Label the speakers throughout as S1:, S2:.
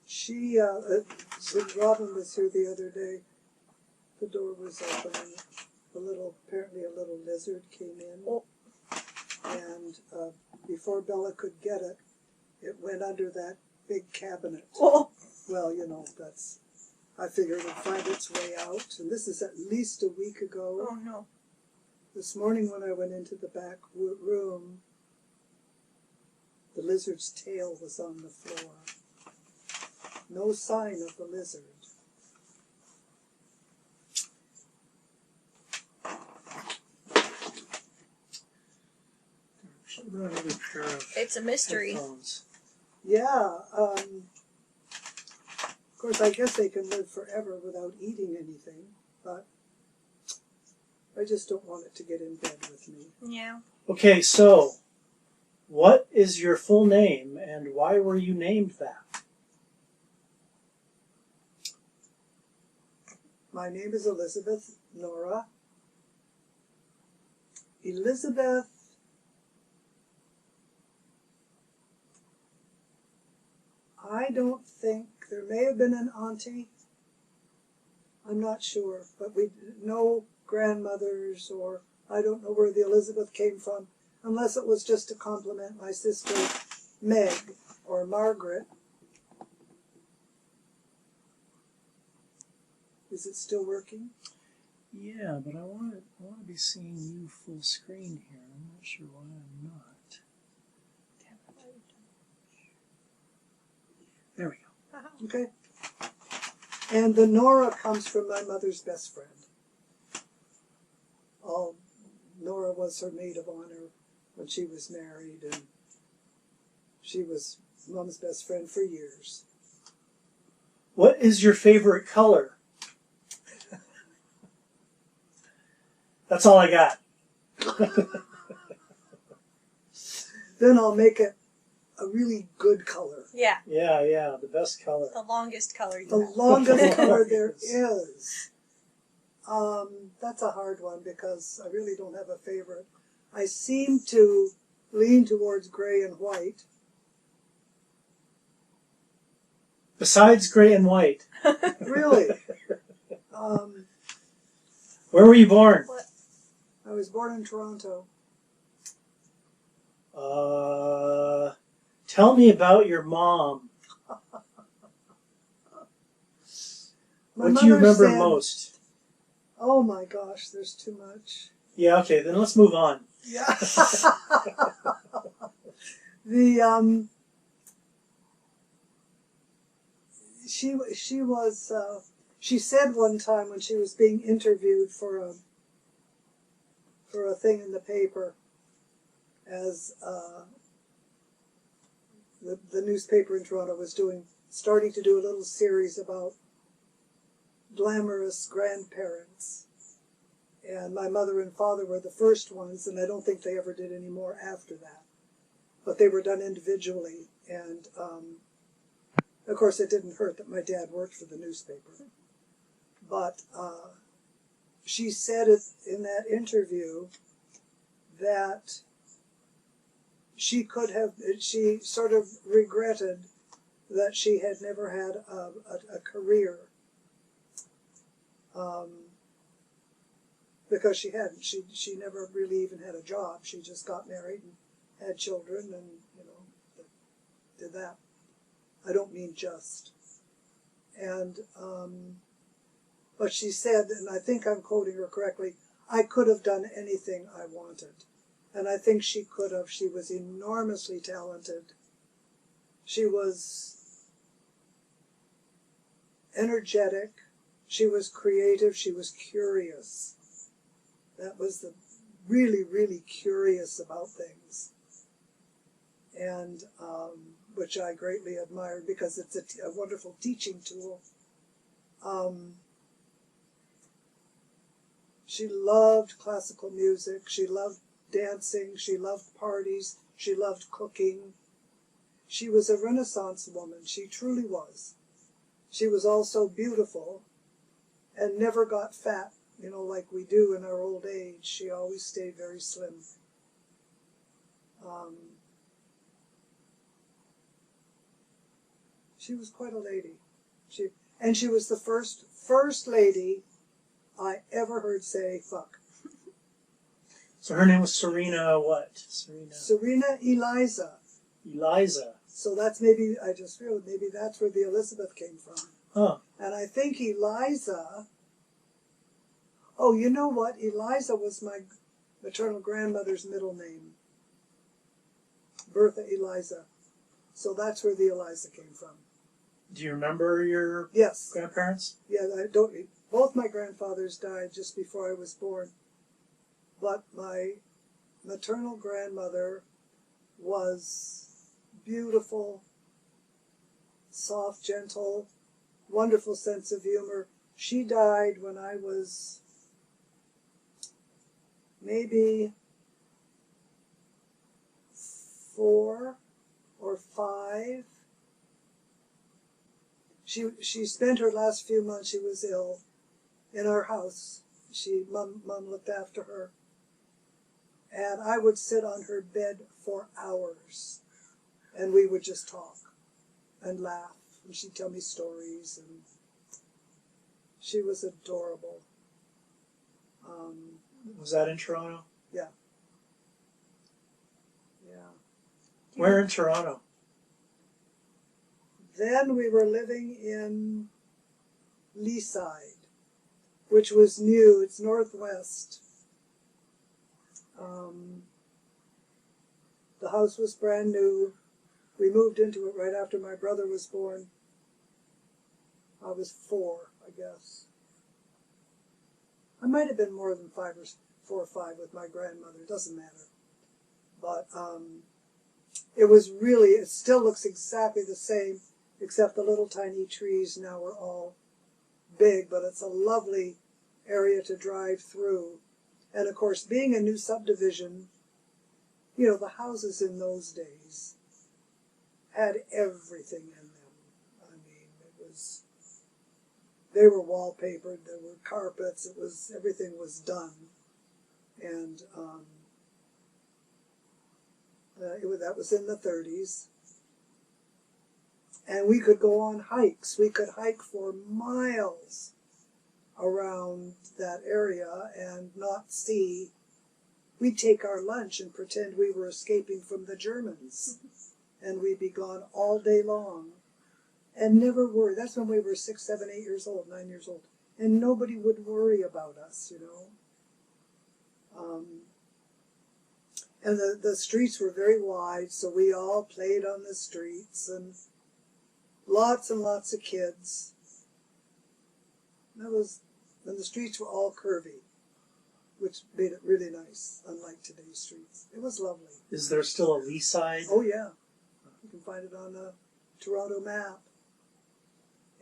S1: She, when Robin was here the other day, the door was open and apparently a little lizard came in. Oh. And before Bella could get it, it went under that big cabinet. Oh. Well, I figured it would find its way out. And this is at least a week ago.
S2: Oh, no.
S1: This morning when I went into the back room, the lizard's tail was on the floor. No sign of the lizard.
S2: It's a mystery.
S1: Headphones. Yeah. Of course, I guess they can live forever without eating anything, but I just don't want it to get in bed with me.
S2: Yeah.
S3: Okay, so what is your full name and why were you named that?
S1: My name is Elizabeth Nora. Elizabeth I don't think, there may have been an auntie, I'm not sure, but we no grandmothers, or I don't know where the Elizabeth came from, unless it was just to compliment my sister Meg or Margaret. Is it still working?
S3: Yeah, but I want to be seeing you full screen here. I'm not sure why I'm not. Damn it. There we go.
S1: Okay. And the Nora comes from my mother's best friend. Nora was her maid of honor when she was married, and she was Mom's best friend for years.
S3: What is your favorite color? That's all I got.
S1: Then I'll make it a really good color.
S2: Yeah.
S3: Yeah, the best color.
S2: The longest color you
S1: The
S2: have.
S1: longest color there is. That's a hard one because I really don't have a favorite. I seem to lean towards gray and white.
S3: Besides gray and white.
S1: Really?
S3: Where were you born?
S2: What?
S1: I was born in Toronto.
S3: Tell me about your mom. What do you remember most?
S1: Oh my gosh, there's too much.
S3: Yeah, okay, then let's move on.
S1: Yeah. She said one time when she was being interviewed for a thing in the paper, as the newspaper in Toronto was starting to do a little series about glamorous grandparents. And my mother and father were the first ones, and I don't think they ever did any more after that. But they were done individually, and of course it didn't hurt that my dad worked for the newspaper. But she said in that interview that she sort of regretted that she had never had a career. Because she hadn't. She never really even had a job. She just got married and had children and, did that. I don't mean just. And, but she said, and I think I'm quoting her correctly, I could have done anything I wanted. And I think she could have. She was enormously talented. She was energetic. She was creative. She was curious. That was the really, really curious about things. And which I greatly admired because it's a wonderful teaching tool. She loved classical music. She loved dancing. She loved parties. She loved cooking. She was a Renaissance woman. She truly was. She was also beautiful and never got fat, like we do in our old age. She always stayed very slim. She was quite a lady. She was the first lady I ever heard say fuck.
S3: So her name was Serena what?
S1: Serena Eliza.
S3: Eliza.
S1: So that's maybe, I just feel maybe that's where the Elizabeth came from.
S3: Huh.
S1: And I think Eliza, oh, you know what? Eliza was my maternal grandmother's middle name. Bertha Eliza. So that's where the Eliza came from.
S3: Do you remember your
S1: Yes.
S3: grandparents?
S1: Yeah, I don't. Both my grandfathers died just before I was born. But my maternal grandmother was beautiful, soft, gentle, wonderful sense of humor. She died when I was maybe 4 or 5. She spent her last few months, she was ill, in our house. Mom looked after her. And I would sit on her bed for hours. And we would just talk and laugh. And she'd tell me stories. And she was adorable.
S3: Was that in Toronto?
S1: Yeah.
S3: Where in Toronto?
S1: Then we were living in Leaside, which was new. It's northwest. The house was brand new. We moved into it right after my brother was born. I was 4, I guess. I might have been more than 4 or 5 with my grandmother. It doesn't matter. But it still looks exactly the same, except the little tiny trees now are all big, but it's a lovely area to drive through. And of course, being a new subdivision, you know, the houses in those days had everything in them. I mean, they were wallpapered, there were carpets, everything was done. And that was in the 30s. And we could go on hikes. We could hike for miles around that area and not see. We'd take our lunch and pretend we were escaping from the Germans. And we'd be gone all day long and never worry. That's when we were 6, 7, 8 years old, 9 years old. And nobody would worry about us, you know. And the streets were very wide, so we all played on the streets, and lots of kids. And the streets were all curvy, which made it really nice, unlike today's streets. It was lovely.
S3: Is there still a Leaside?
S1: Oh yeah, you can find it on a Toronto map.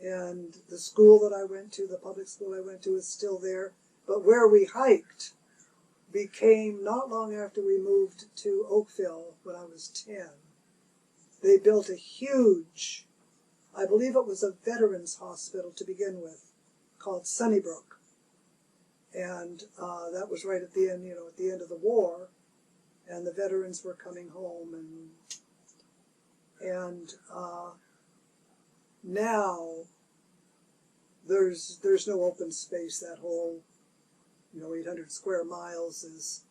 S1: And the school that I went to, the public school I went to, is still there. But where we hiked became, not long after we moved to Oakville when I was 10, they built a huge, I believe it was a veterans hospital to begin with, called Sunnybrook. And that was right at the end, you know, at the end of the war, and the veterans were coming home, and now there's no open space. That whole, 800 square miles is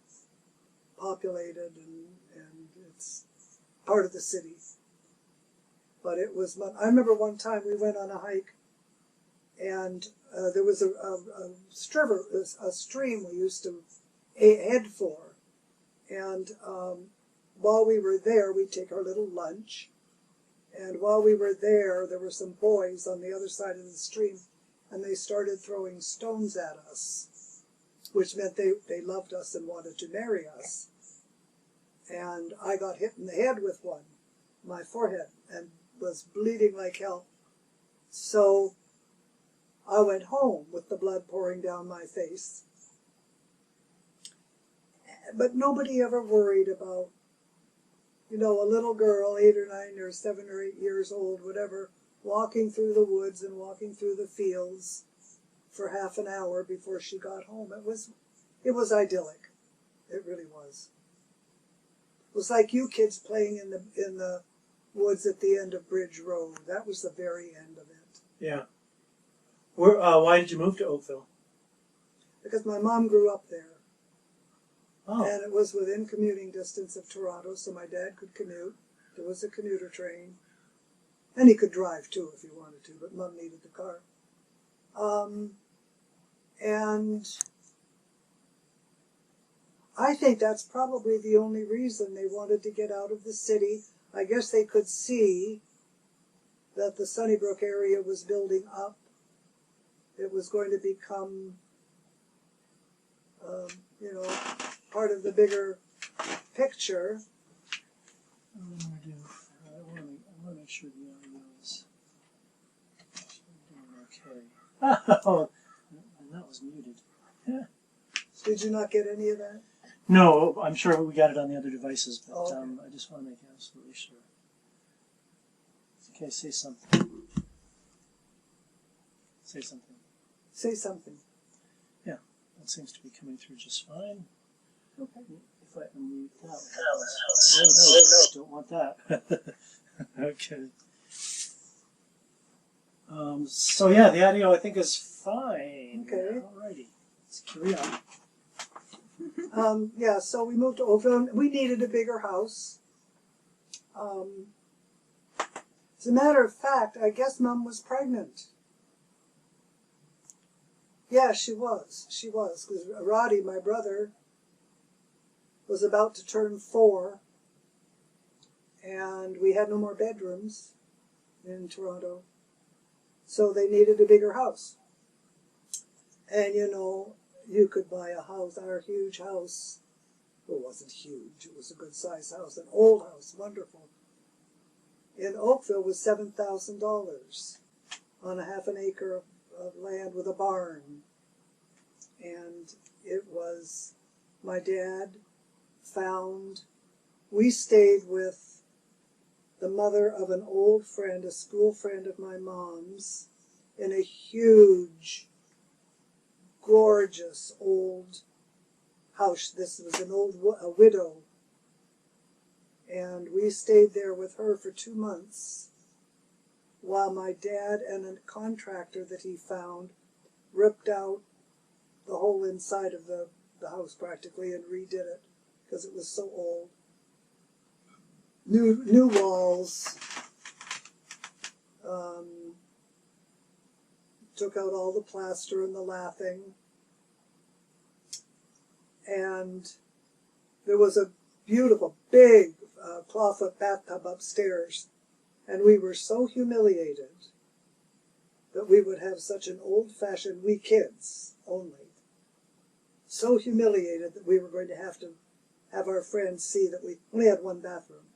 S1: populated, and it's part of the city. But it was, I remember one time we went on a hike, and there was a stream we used to head for. And while we were there, we'd take our little lunch. And while we were there were some boys on the other side of the stream, and they started throwing stones at us, which meant they loved us and wanted to marry us. And I got hit in the head with one, my forehead, and was bleeding like hell. So I went home with the blood pouring down my face. But nobody ever worried about, a little girl, 8 or 9 or 7 or 8 years old, whatever, walking through the woods and walking through the fields for half an hour before she got home. It was idyllic. It really was. It was like you kids playing in the woods at the end of Bridge Road. That was the very end of it.
S3: Yeah. Where? Why did you move to Oakville?
S1: Because my mom grew up there.
S3: Oh.
S1: And it was within commuting distance of Toronto, so my dad could commute. There was a commuter train. And he could drive too if he wanted to, but Mom needed the car. And I think that's probably the only reason they wanted to get out of the city. I guess they could see that the Sunnybrook area was building up. It was going to become, part of the bigger picture.
S3: What do I do? I want to make sure the audio is doing okay. Oh, and that was muted. Yeah.
S1: Did you not get any of that?
S3: No, I'm sure we got it on the other devices, but
S1: Okay.
S3: I just want to make absolutely sure. Okay, say something. Say something.
S1: Say something.
S3: Yeah, that seems to be coming through just fine.
S1: Okay.
S3: If I unmute that one. Oh, no, don't want that. Okay. So yeah, the audio I think is fine.
S1: Okay.
S3: Alrighty. Let's carry on.
S1: So we moved to Oakville. We needed a bigger house. As a matter of fact, I guess Mom was pregnant. Yeah, she was. She was. Because Roddy, my brother, was about to turn 4. And we had no more bedrooms in Toronto. So they needed a bigger house. And you could buy a house, our huge house. Well, it wasn't huge. It was a good sized house, an old house, wonderful. In Oakville was $7,000 on a half an acre of land with a barn. And it was, my dad found, we stayed with the mother of an old friend, a school friend of my mom's, in a huge, gorgeous old house. This was an old a widow. And we stayed there with her for 2 months while my dad and a contractor that he found ripped out the whole inside of the house practically and redid it because it was so old. New walls. Took out all the plaster and the lathing. And there was a beautiful, big clawfoot bathtub upstairs. And we were so humiliated that we would have such an old-fashioned, we kids only, so humiliated that we were going to have our friends see that we only had one bathroom.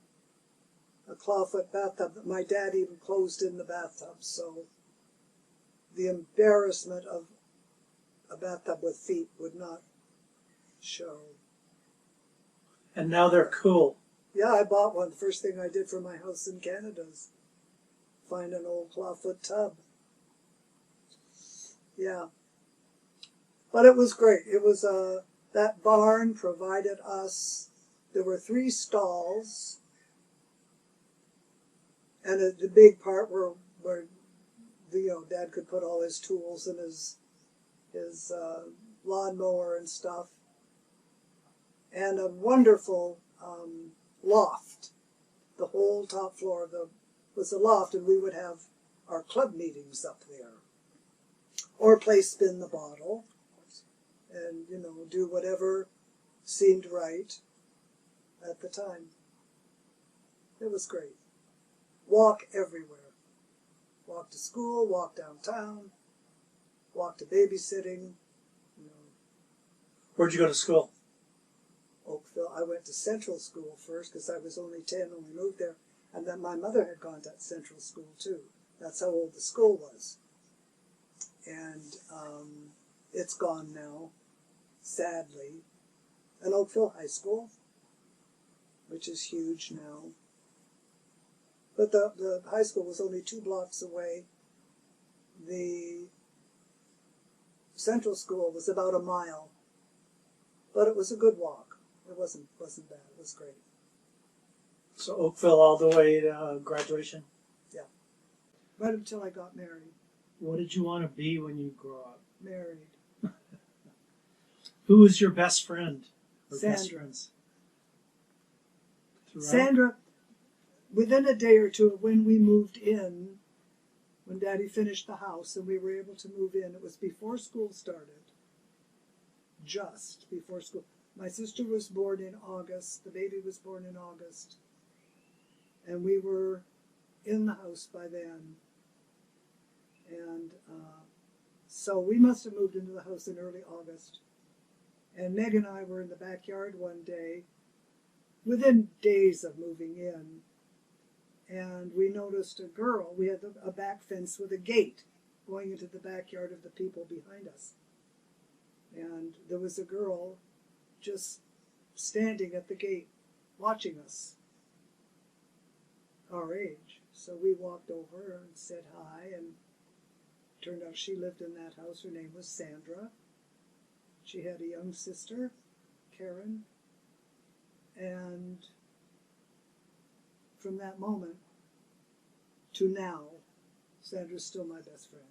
S1: A clawfoot bathtub that my dad even closed in the bathtub. So the embarrassment of a bathtub with feet would not show.
S3: And now they're cool.
S1: Yeah, I bought one. The first thing I did for my house in Canada is find an old clawfoot tub. Yeah. But it was great. It was that barn provided us, there were 3 stalls, and the big part where Dad could put all his tools and his lawnmower and stuff, and a wonderful loft. The whole top floor was a loft, and we would have our club meetings up there, or play spin the bottle, and do whatever seemed right at the time. It was great. Walk everywhere. Walk to school, walk downtown, walk to babysitting.
S3: Where'd you go to school?
S1: Oakville. I went to Central School first because I was only 10 when we moved there. And then my mother had gone to Central School too. That's how old the school was. And it's gone now, sadly. And Oakville High School, which is huge now. But the high school was only 2 blocks away. The Central School was about a mile. But it was a good walk. It wasn't bad. It was great.
S3: So Oakville all the way to graduation.
S1: Right until I got married.
S3: What did you want to be when you grew up?
S1: Married.
S3: Who was your best friend or
S1: Sandra.
S3: best friends? Throughout?
S1: Sandra, within a day or two of when we moved in, when Daddy finished the house and we were able to move in, it was before school started. Just before school. My sister was born in August. The baby was born in August. And we were in the house by then. And so we must have moved into the house in early August. And Meg and I were in the backyard one day, within days of moving in. And we noticed a girl. We had a back fence with a gate going into the backyard of the people behind us. And there was a girl just standing at the gate watching us, our age. So we walked over and said hi, and turned out she lived in that house. Her name was Sandra. She had a young sister, Karen, and from that moment to now, Sandra's still my best friend.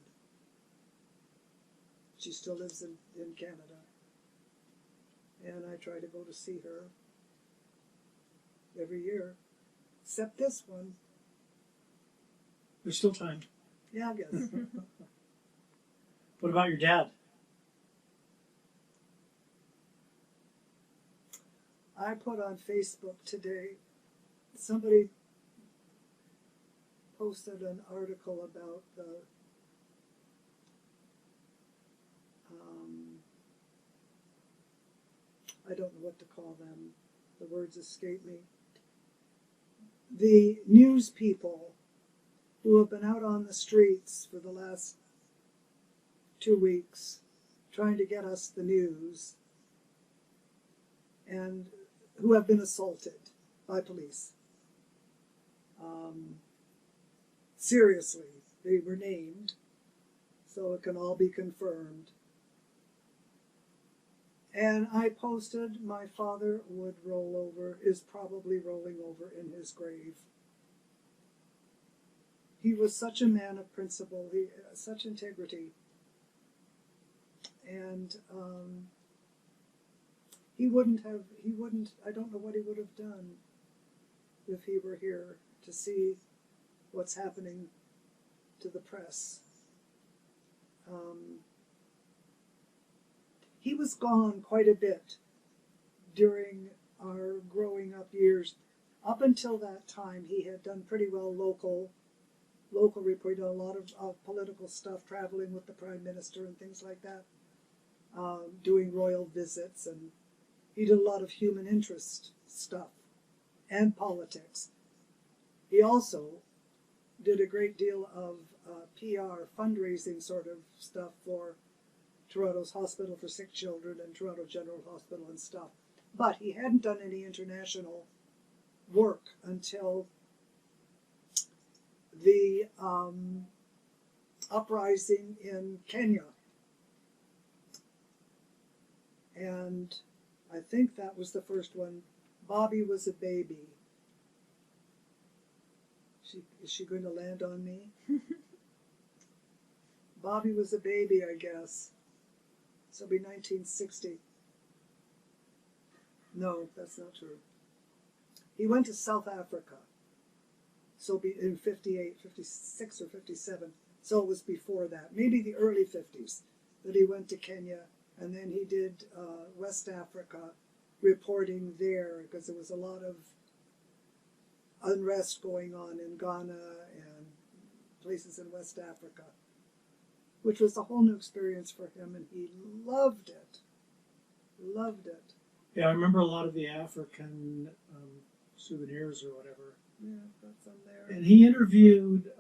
S1: She still lives in Canada, and I try to go to see her every year, except this one.
S3: There's still time.
S1: Yeah, I guess.
S3: What about your dad?
S1: I put on Facebook today, somebody posted an article about the I don't know what to call them. The words escape me. The news people who have been out on the streets for the last 2 weeks trying to get us the news, and who have been assaulted by police. Seriously, they were named, so it can all be confirmed. And I posted, my father would roll over, is probably rolling over in his grave. He was such a man of principle, such integrity. And he wouldn't, I don't know what he would have done if he were here to see what's happening to the press. He was gone quite a bit during our growing up years. Up until that time, he had done pretty well local report, a lot of political stuff, traveling with the Prime Minister and things like that, doing royal visits, and he did a lot of human interest stuff and politics. He also did a great deal of PR, fundraising sort of stuff for Toronto's Hospital for Sick Children and Toronto General Hospital and stuff. But he hadn't done any international work until the uprising in Kenya. And I think that was the first one. Bobby was a baby. Is she going to land on me? Bobby was a baby, I guess. So it'll be 1960. No, that's not true. He went to South Africa. So it'll be in 58, 56 or 57. So it was before that. Maybe the early 50s that he went to Kenya. And then he did West Africa, reporting there, because there was a lot of unrest going on in Ghana and places in West Africa, which was a whole new experience for him, and he loved it. Loved it.
S3: Yeah, I remember a lot of the African souvenirs or whatever.
S1: Yeah, got some there.
S3: And he interviewed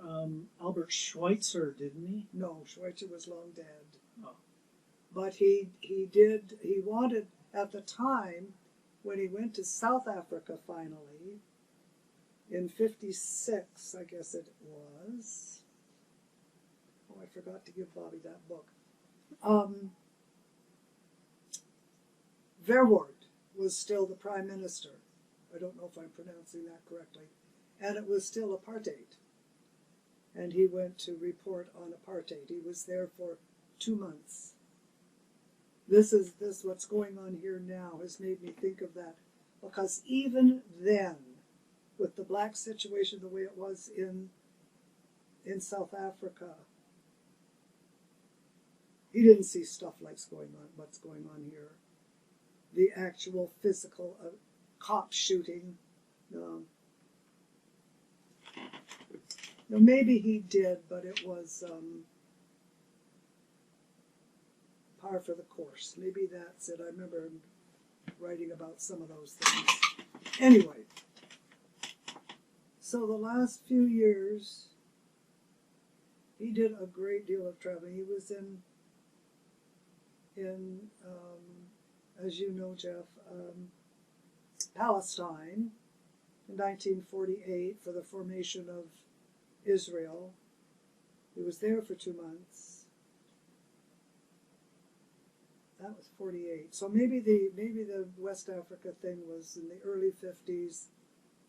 S3: Albert Schweitzer, didn't he?
S1: No, Schweitzer was long dead.
S3: Oh.
S1: But he wanted, at the time, when he went to South Africa finally, in 56, I guess it was. Oh, I forgot to give Bobby that book. Verwoerd was still the Prime Minister. I don't know if I'm pronouncing that correctly. And it was still apartheid. And he went to report on apartheid. He was there for 2 months. This what's going on here now has made me think of that. Because even then, with the black situation the way it was in South Africa, he didn't see stuff like what's going on here. The actual physical cop shooting. No, maybe he did, but it was par for the course. Maybe that's it. I remember writing about some of those things. Anyway, so the last few years, he did a great deal of traveling. He was in as you know, Jeff, Palestine in 1948 for the formation of Israel. He was there for 2 months. That was 48. So maybe the West Africa thing was in the early 50s.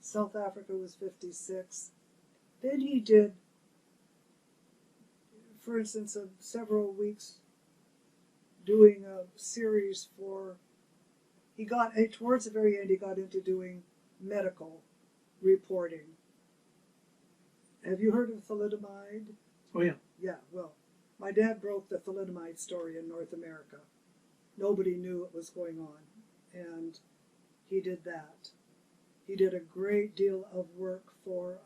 S1: South Africa was 56. Then he did, for instance, several weeks doing a series for, towards the very end, he got into doing medical reporting. Have you heard of thalidomide?
S3: Oh, yeah.
S1: Yeah, well, my dad broke the thalidomide story in North America. Nobody knew what was going on, and he did that. He did a great deal of work for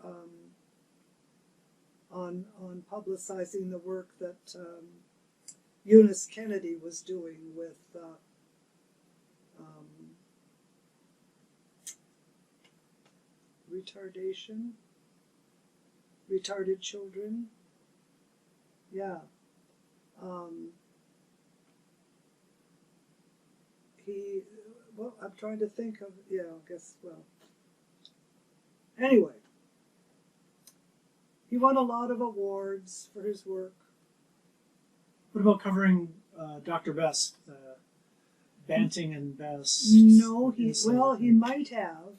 S1: on publicizing the work that Eunice Kennedy was doing with retarded children. Yeah. I'm trying to think of, anyway, he won a lot of awards for his work.
S3: What about covering Dr. Best, Banting and Best?
S1: No, he might have.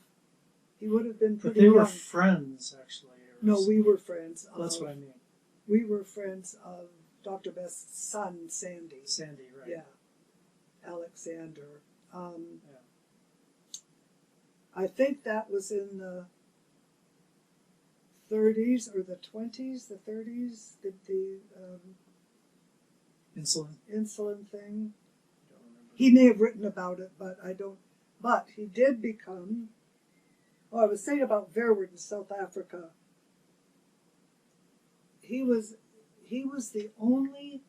S1: He would have been pretty
S3: But they were
S1: young.
S3: friends, actually.
S1: No, we were friends.
S3: That's what I mean.
S1: We were friends of Dr. Best's son, Sandy.
S3: Sandy, right.
S1: Yeah. Alexander.
S3: Yeah.
S1: I think that was in the 30s or the 20s, the 30s, the insulin thing.
S3: I don't remember.
S1: He may have written about it, but I don't. But he did become. Oh, I was saying about Verwoerd in South Africa. He was the only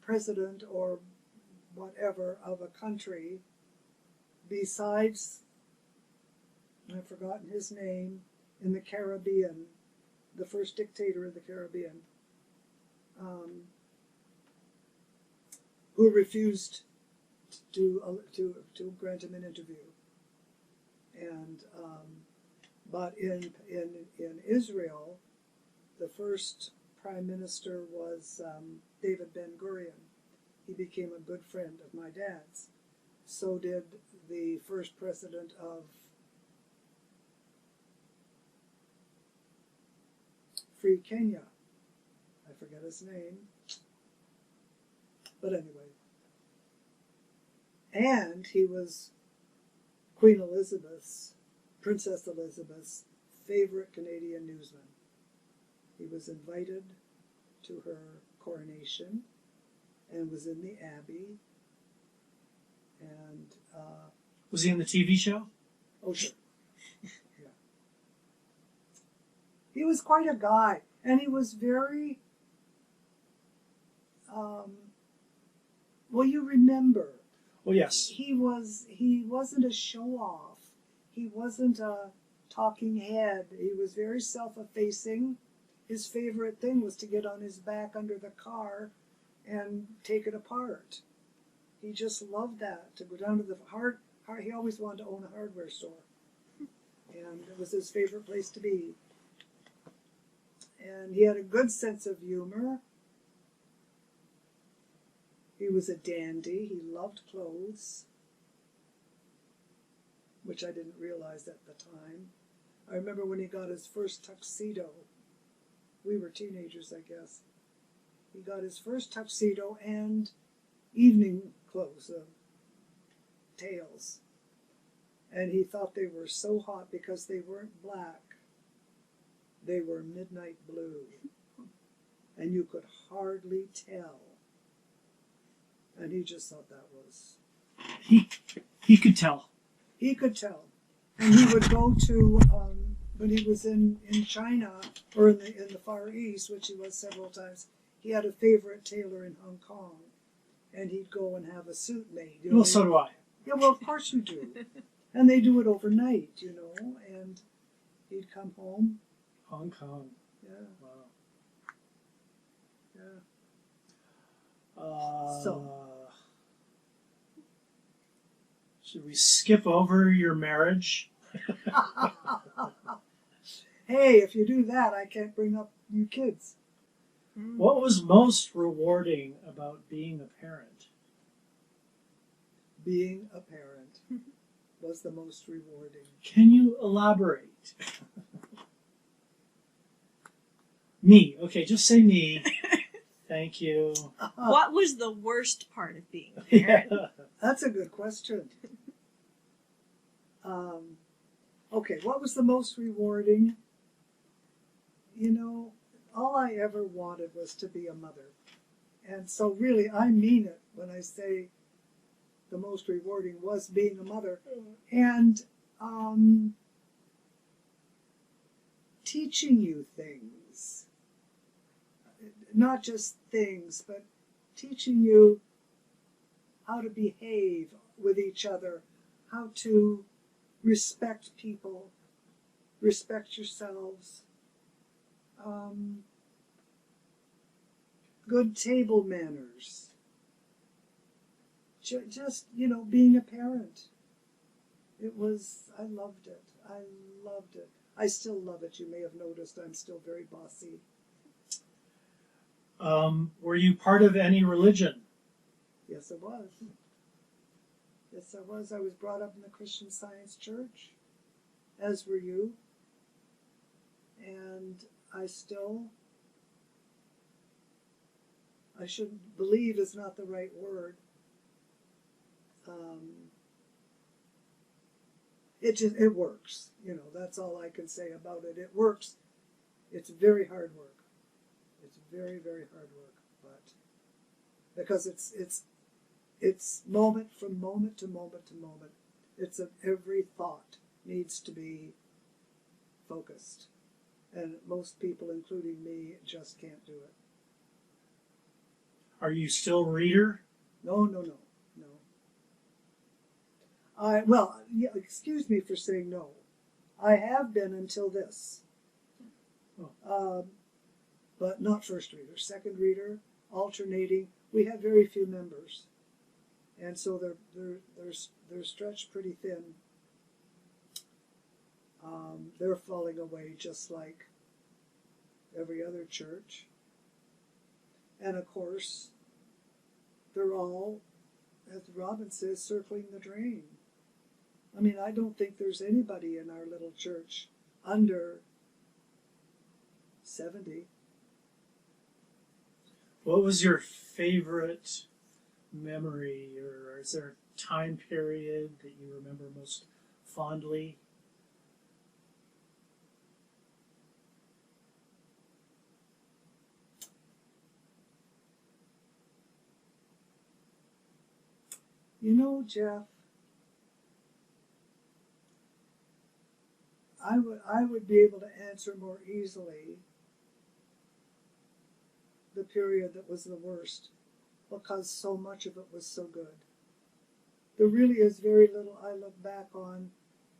S1: president or whatever of a country besides, I've forgotten his name, in the Caribbean, the first dictator of the Caribbean, who refused to grant him an interview. And but in Israel, the first prime minister was David Ben-Gurion. He became a good friend of my dad's. So did the first president of Free Kenya. I forget his name. But anyway. And he was Queen Elizabeth's, Princess Elizabeth's favorite Canadian newsman. He was invited to her coronation and was in the Abbey. And
S3: was he in the TV show?
S1: Oh, sure. Yeah. He was quite a guy, and he was very. Well, you remember.
S3: Oh, yes.
S1: He wasn't a show-off. He wasn't a talking head. He was very self-effacing. His favorite thing was to get on his back under the car and take it apart. He just loved that, to go down to the he always wanted to own a hardware store. And it was his favorite place to be. And he had a good sense of humor. He was a dandy. He loved clothes. which I didn't realize at the time. I remember when he got his first tuxedo. We were teenagers, I guess. He got his first tuxedo and evening clothes, tails. And he thought they were so hot because they weren't black. They were midnight blue. And you could hardly tell. And he just thought that was...
S3: He could tell.
S1: He could tell. And he would go to, when he was in China, or in the Far East, which he was several times, he had a favorite tailor in Hong Kong. And he'd go and have a suit made.
S3: Well, so do I.
S1: Yeah, well, of course you do. And they do it overnight, and he'd come home.
S3: Hong Kong.
S1: Yeah.
S3: Wow.
S1: Yeah. So.
S3: Should we skip over your marriage?
S1: Hey, if you do that, I can't bring up you kids.
S3: What was most rewarding about being a parent?
S1: Being a parent was the most rewarding.
S3: Can you elaborate? Me. Okay, just say me. Thank you.
S2: What was the worst part of being a parent?
S3: Yeah.
S1: That's a good question. Okay, what was the most rewarding? All I ever wanted was to be a mother. And so really, I mean it when I say the most rewarding was being a mother. And teaching you things. Not just things, but teaching you how to behave with each other, how to respect people, respect yourselves, good table manners, just, being a parent. I loved it. I loved it. I still love it. You may have noticed I'm still very bossy.
S3: Were you part of any religion?
S1: Yes, I was. Yes, I was. I was brought up in the Christian Science Church, as were you. And I shouldn't believe is not the right word. It works. That's all I can say about it. It works. It's very hard work. It's very, very hard work, but because it's moment from moment to moment to moment. Every thought needs to be focused, and most people, including me, just can't do it.
S3: Are you still a reader?
S1: No. Excuse me for saying no. I have been until this. But not first reader, second reader, alternating. We have very few members, and so they're stretched pretty thin. They're falling away just like every other church, and of course, they're all, as Robin says, circling the drain. I mean, I don't think there's anybody in our little church under 70.
S3: What was your favorite memory, or is there a time period that you remember most fondly?
S1: Jeff, I would be able to answer more easily the period that was the worst, because so much of it was so good. There really is very little I look back on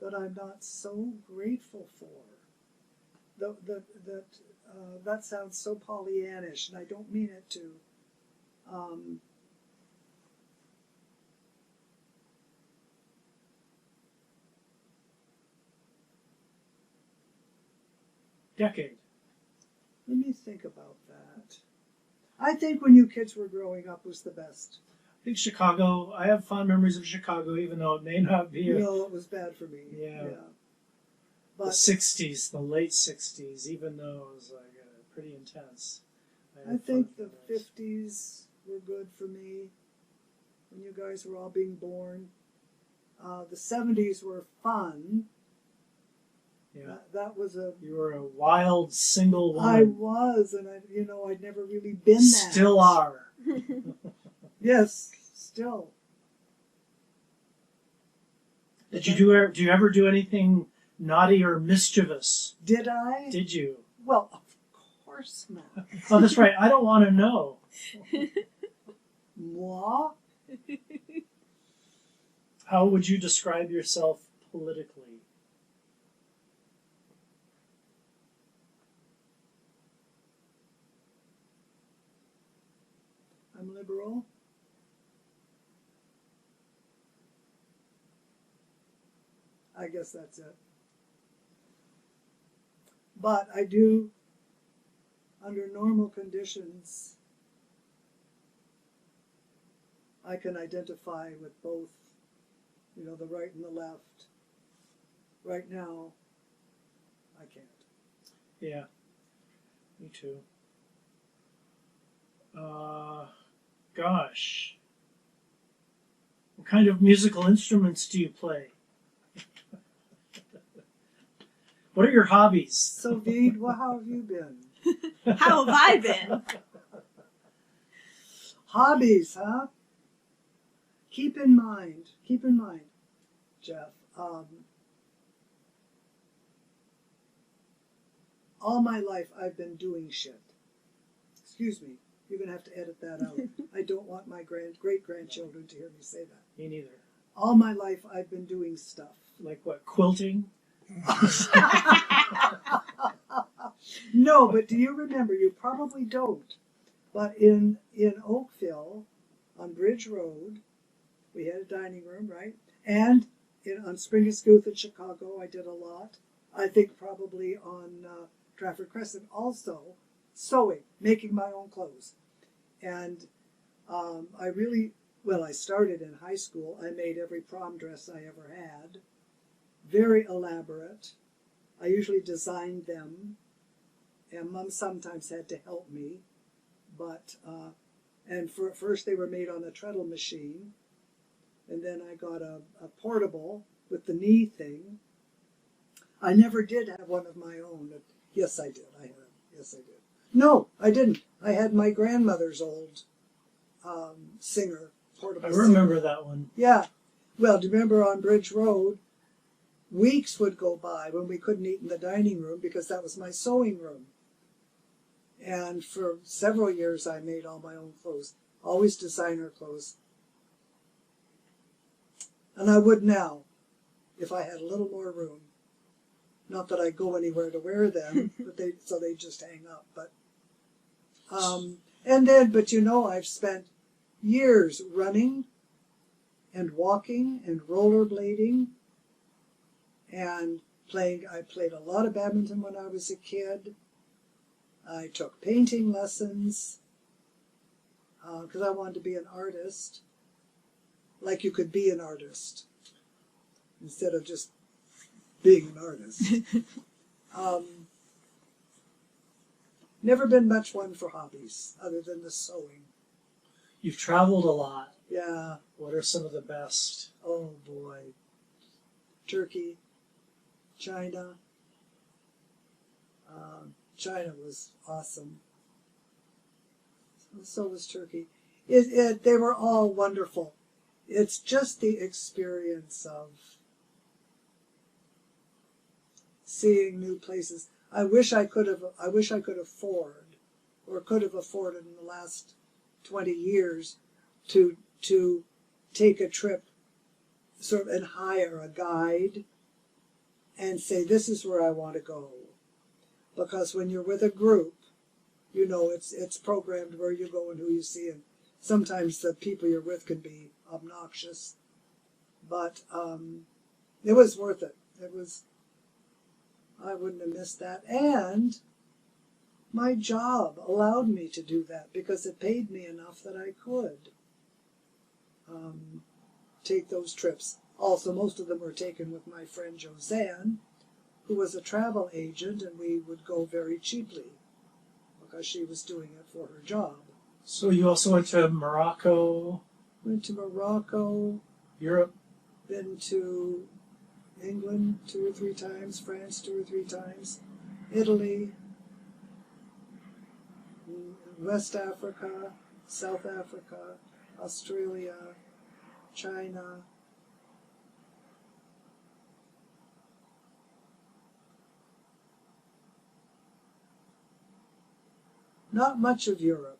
S1: that I'm not so grateful for. That sounds so Pollyannish, and I don't mean it to.
S3: Decade.
S1: Let me think about that. I think when you kids were growing up was the best.
S3: think Chicago, I have fond memories of Chicago, even though it may not be
S1: No, it was bad for me.
S3: Yeah.
S1: Yeah.
S3: the
S1: But
S3: 60s, the late 60s, even though it was like pretty intense.
S1: I
S3: had
S1: think
S3: fun
S1: the
S3: with those.
S1: 50s were good for me when you guys were all being born. The 70s were fun.
S3: Yeah.
S1: That was a.
S3: You were a wild single woman.
S1: I was, and I'd never really been that.
S3: Still are.
S1: Yes, still.
S3: Did you ever do anything naughty or mischievous?
S1: Did I?
S3: Did you?
S1: Well, of course not.
S3: Oh, that's right. I don't want to know.
S1: Moi?
S3: How would you describe yourself politically?
S1: I'm liberal. I guess that's it. But I do, under normal conditions, I can identify with both, the right and the left. Right now, I can't.
S3: Yeah, me too. Gosh. What kind of musical instruments do you play? What are your hobbies?
S1: So, Vide, how have you been?
S2: How have I been?
S1: Hobbies, huh? Keep in mind, Jeff, all my life I've been doing shit. Excuse me, you're going to have to edit that out. I don't want my great-grandchildren to hear me say that.
S3: Me neither.
S1: All my life I've been doing stuff.
S3: Like what, quilting?
S1: No, but do you remember? You probably don't. But in Oakville, on Bridge Road, we had a dining room, right? And on Spring and Scoot in Chicago, I did a lot. I think probably on Trafford Crescent also, sewing, making my own clothes. And I started in high school. I made every prom dress I ever had. Very elaborate. I usually designed them. And Mom sometimes had to help me. But, and at first they were made on a treadle machine. And then I got a portable with the knee thing. I never did have one of my own. Yes, I did. Yes, I did. No, I didn't. I had my grandmother's old Singer, portable
S3: I remember
S1: Singer.
S3: that one.
S1: Yeah. Well, do you remember on Bridge Road, weeks would go by when we couldn't eat in the dining room because that was my sewing room. And for several years I made all my own clothes, always designer clothes. And I would now, if I had a little more room. Not that I go anywhere to wear them, but they just hang up. But I've spent years running and walking and rollerblading and playing. I played a lot of badminton when I was a kid. I took painting lessons because I wanted to be an artist. Like you could be an artist instead of just being an artist. Never been much one for hobbies other than the sewing.
S3: You've traveled a lot.
S1: Yeah.
S3: What are some of the best?
S1: Oh boy. Turkey, China. China was awesome. So was Turkey. They were all wonderful. It's just the experience of seeing new places. I wish I could afford, or could have afforded in the last 20 years, to take a trip, sort of, and hire a guide, and say this is where I want to go, because when you're with a group, it's programmed where you go and who you see, and sometimes the people you're with can be obnoxious, but it was worth it. I wouldn't have missed that. And my job allowed me to do that because it paid me enough that I could. take those trips. Also, most of them were taken with my friend Josanne, who was a travel agent, and we would go very cheaply because she was doing it for her job.
S3: So you also went to Morocco,
S1: Went to Morocco,
S3: Europe.
S1: been to England 2 or 3 times, France 2 or 3 times, Italy, West Africa, South Africa, Australia, China. Not much of Europe.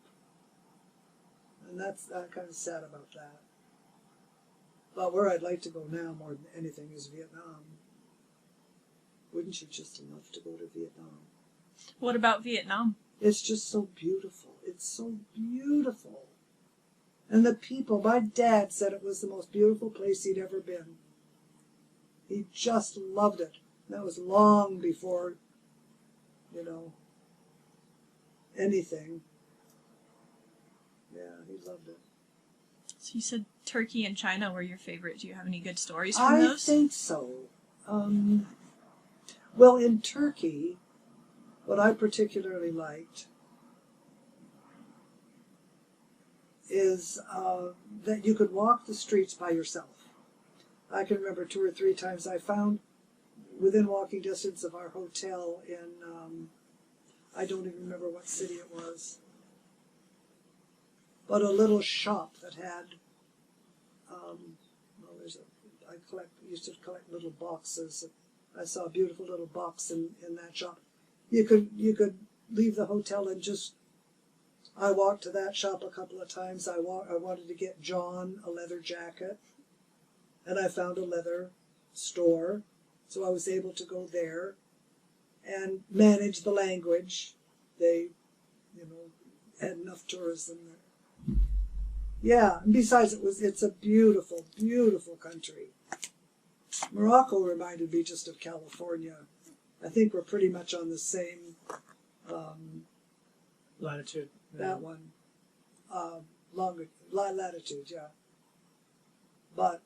S1: And I'm kind of sad about that. But where I'd like to go now more than anything is Vietnam. Wouldn't you just love to go to Vietnam?
S2: What about Vietnam?
S1: It's just so beautiful. It's so beautiful. And the people, my dad said it was the most beautiful place he'd ever been. He just loved it. And that was long before, anything. Yeah, he loved it.
S2: So you said Turkey and China were your favorite. Do you have any good stories from
S1: I
S2: those?
S1: think so. Well, in Turkey, what I particularly liked is that you could walk the streets by yourself. I can remember 2 or 3 times I found within walking distance of our hotel in, I don't even remember what city it was, but a little shop that had, I used to collect little boxes. I saw a beautiful little box in that shop. You could leave the hotel and I walked to that shop a couple of times. I wanted to get John a leather jacket, and I found a leather store, so I was able to go there and manage the language. They, had enough tourism there. Yeah, and besides it's a beautiful, beautiful country. Morocco reminded me just of California. I think we're pretty much on the same
S3: Latitude.
S1: that one. Latitude, yeah. But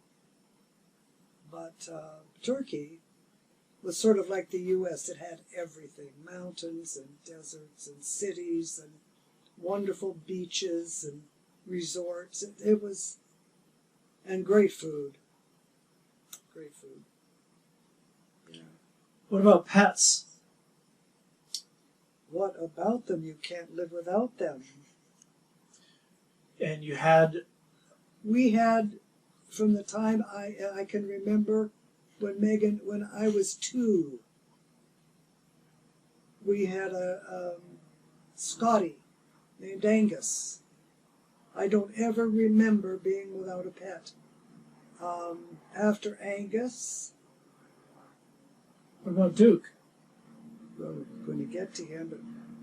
S1: Turkey was sort of like the U.S. It had everything: mountains and deserts and cities and wonderful beaches and resorts. It was, and great food. Great food. Yeah.
S3: What about pets?
S1: What about them? You can't live without them.
S3: And you had...
S1: We had, from the time I can remember, when I was 2, we had a Scotty named Angus. I don't ever remember being without a pet. After Angus,
S3: What about Duke?
S1: well, we're going to get to him, but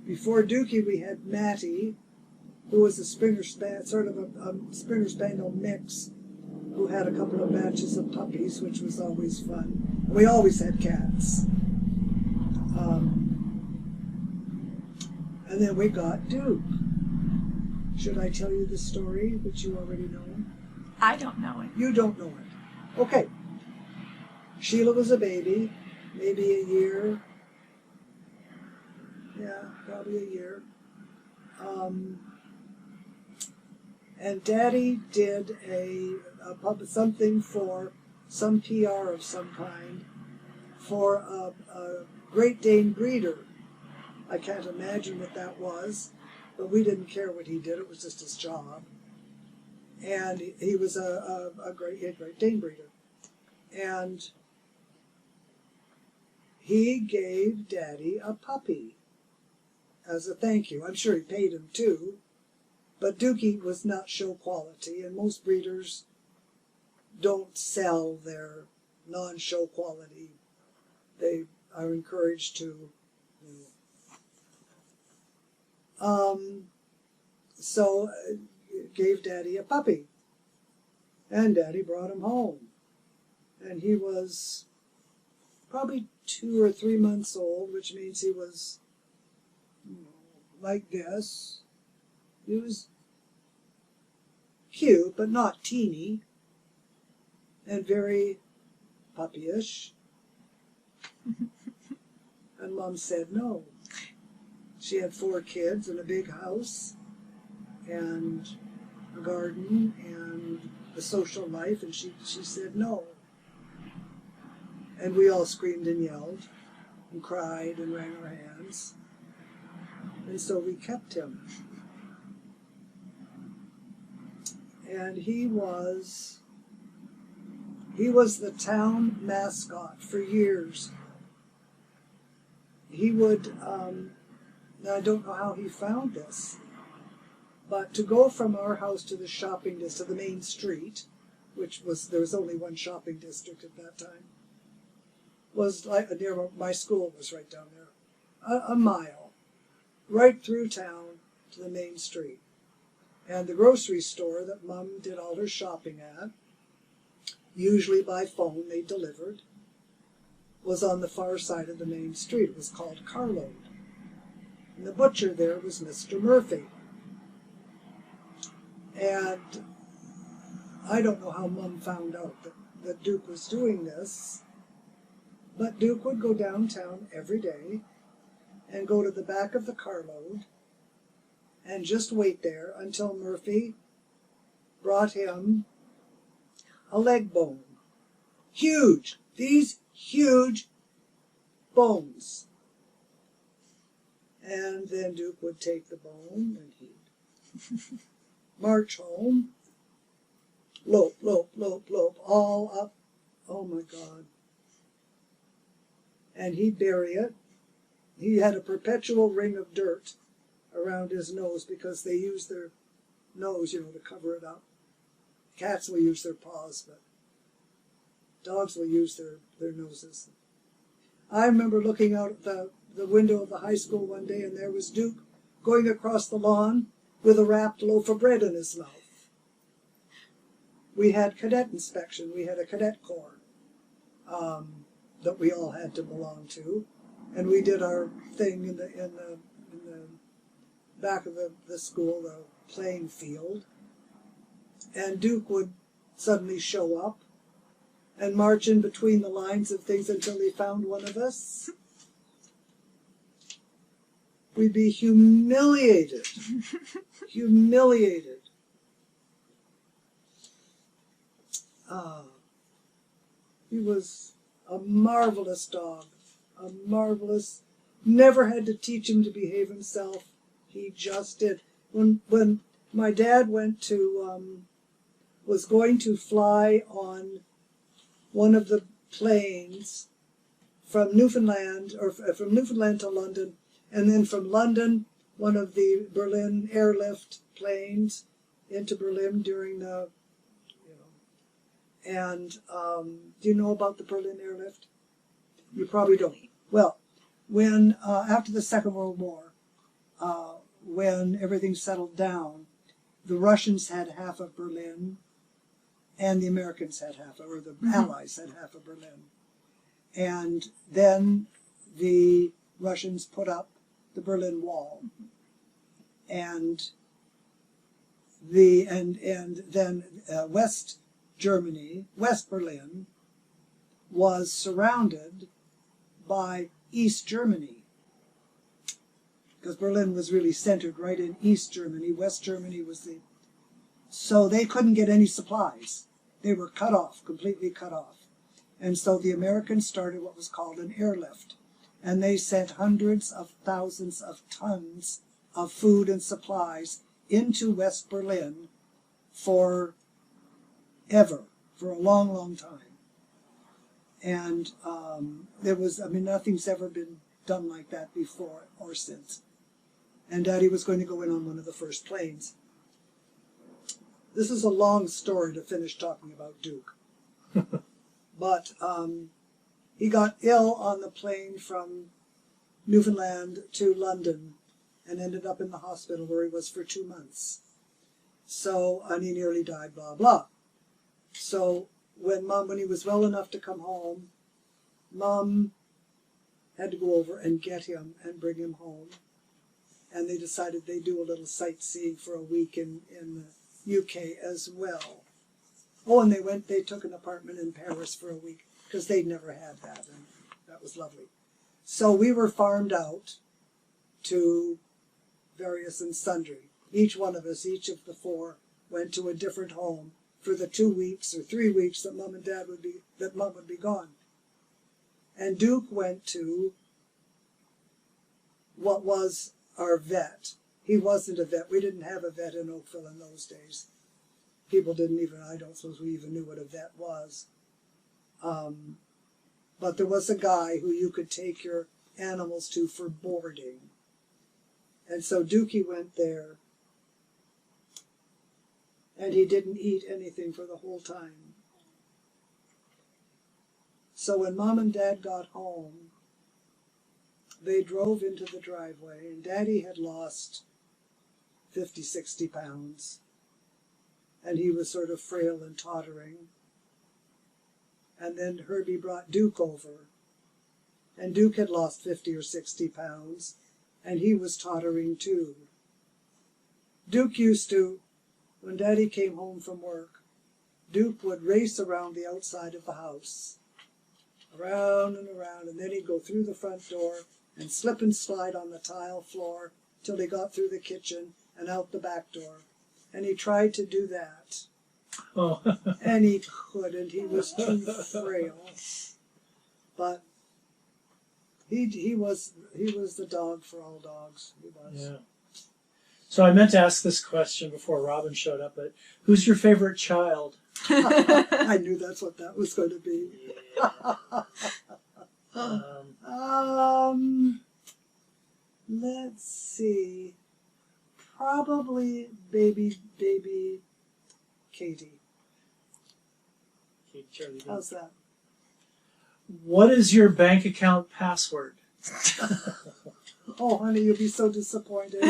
S1: before Dookie we had Matty, who was a Springer Spaniel, sort of a Springer Spaniel mix, who had a couple of batches of puppies, which was always fun. We always had cats. And then we got Duke. Should I tell you the story, which you already know?
S2: I don't know it.
S1: You don't know it. Okay. Sheila was a baby, maybe a year. Yeah, probably a year. And Daddy did something for some PR of some kind for a Great Dane breeder. I can't imagine what that was, but we didn't care what he did. It was just his job. And he was a Great Dane breeder. And he gave Daddy a puppy as a thank you. I'm sure he paid him too, but Dookie was not show quality, and most breeders don't sell their non-show quality. They are encouraged to. So gave Daddy a puppy, and Daddy brought him home, and he was probably 2 or 3 months old, which means he was like this. He was cute, but not teeny, and very puppyish. And Mom said no. She had 4 kids and a big house and a garden and a social life, and she said no. And we all screamed and yelled and cried and wrung our hands. And so we kept him. And he was the town mascot for years. He would, now I don't know how he found this, but to go from our house to the shopping district, to the main street, there was only one shopping district at that time, was like near my school was right down there, a mile, right through town to the main street. And the grocery store that Mom did all her shopping at, usually by phone they delivered, was on the far side of the main street. It was called Carload. And the butcher there was Mr. Murphy. And I don't know how Mom found out that Duke was doing this, but Duke would go downtown every day and go to the back of the carload and just wait there until Murphy brought him a leg bone. Huge! These huge bones. And then Duke would take the bone and he'd march home, lope, lope, lope, lope, all up. Oh my God. And he'd bury it. He had a perpetual ring of dirt around his nose because they use their nose, to cover it up. Cats will use their paws, but dogs will use their noses. I remember looking out at the window of the high school one day, and there was Duke going across the lawn with a wrapped loaf of bread in his mouth. We had cadet inspection. We had a cadet corps that we all had to belong to, and we did our thing in the back of the school, the playing field. And Duke would suddenly show up and march in between the lines of things until he found one of us. We'd be humiliated. Humiliated. He was a marvelous dog. A marvelous, never had to teach him to behave himself. He just did. When my dad went to, was going to fly on one of the planes from Newfoundland, or from Newfoundland to London, and then from London, one of the Berlin airlift planes into Berlin during the, and do you know about the Berlin airlift? You probably don't. Well, when, after the Second World War, when everything settled down, the Russians had half of Berlin, and the Americans had half, or the Allies had half of Berlin. And then the Russians put up the Berlin Wall, and then West Germany, West Berlin, was surrounded by East Germany, because Berlin was really centered right in East Germany. West Germany was so they couldn't get any supplies. They were cut off, completely cut off. And so the Americans started what was called an airlift, and they sent hundreds of thousands of tons of food and supplies into West Berlin for a long, long time. And nothing's ever been done like that before or since. And Daddy was going to go in on one of the first planes. This is a long story to finish talking about Duke. But he got ill on the plane from Newfoundland to London and ended up in the hospital where he was for 2 months. So, and he nearly died, blah, blah. So when he was well enough to come home, Mom had to go over and get him and bring him home. And they decided they'd do a little sightseeing for a week in UK as well. Oh, and they took an apartment in Paris for a week because they'd never had that, and that was lovely. So we were farmed out to various and sundry. Each one of us, each of the four, went to a different home for the 2 weeks or 3 weeks that Mom would be gone. And Duke went to what was our vet. He wasn't a vet. We didn't have a vet in Oakville in those days. People didn't even, I don't suppose we even knew what a vet was. But there was a guy who you could take your animals to for boarding. And so Dookie went there, and he didn't eat anything for the whole time. So when Mom and Dad got home, they drove into the driveway, and Daddy had lost 50, 60 pounds, and he was sort of frail and tottering. And then Herbie brought Duke over, and Duke had lost 50 or 60 pounds, and he was tottering too. Duke used to, when Daddy came home from work, Duke would race around the outside of the house, around, and then he'd go through the front door and slip and slide on the tile floor till he got through the kitchen and out the back door. And he tried to do that.
S3: Oh.
S1: And he couldn't. He was too frail. But he was the dog for all dogs. He was.
S3: Yeah. So I meant to ask this question before Robin showed up, but who's your favorite child?
S1: I knew that's what that was going to be.
S3: Yeah.
S1: Let's see. Probably baby Katie.
S3: Okay, Charlie.
S1: How's that?
S3: What is your bank account password?
S1: Oh, honey, you'll be so disappointed.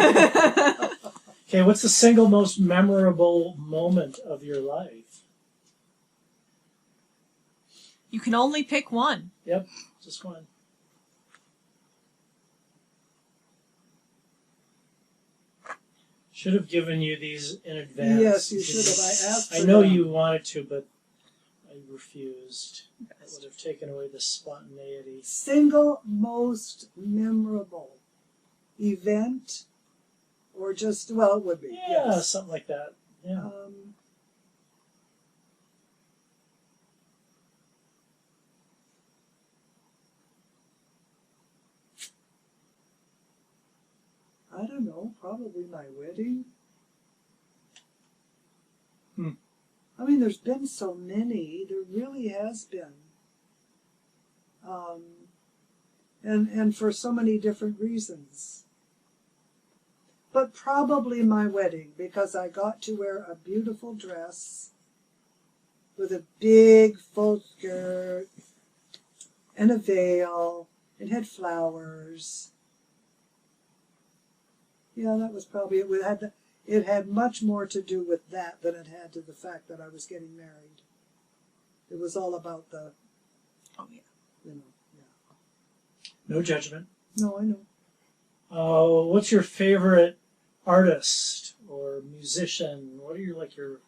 S3: Okay, what's the single most memorable moment of your life?
S2: You can only pick one.
S3: Yep, just one. Should have given you these in advance.
S1: Yes, you should have. I asked for
S3: I know
S1: them.
S3: you wanted to, but I refused. That would have taken away the spontaneity.
S1: Single most memorable event, or just, well, it would be.
S3: Yeah,
S1: Yes.
S3: something like that. Yeah.
S1: I don't know, probably my wedding. I mean, there's been so many. There really has been. And for so many different reasons. But probably my wedding, because I got to wear a beautiful dress with a big full skirt and a veil. It had flowers. Yeah, that was probably it. It had much more to do with that than it had to the fact that I was getting married. It was all about the,
S2: Oh, yeah.
S1: yeah.
S3: No judgment.
S1: No, I know.
S3: What's your favorite artist or musician? What are your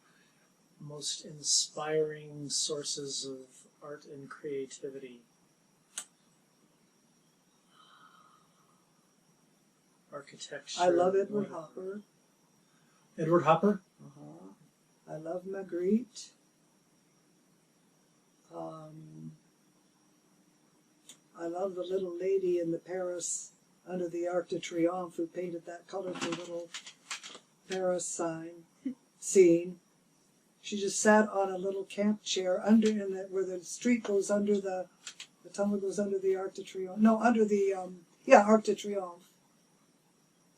S3: most inspiring sources of art and creativity? Architecture.
S1: I love Edward Hopper.
S3: Edward Hopper?
S1: I love Magritte. I love the little lady in the Paris under the Arc de Triomphe who painted that colorful little Paris scene. She just sat on a little camp chair where the street goes under the tunnel goes under the Arc de Triomphe. No, under the Arc de Triomphe.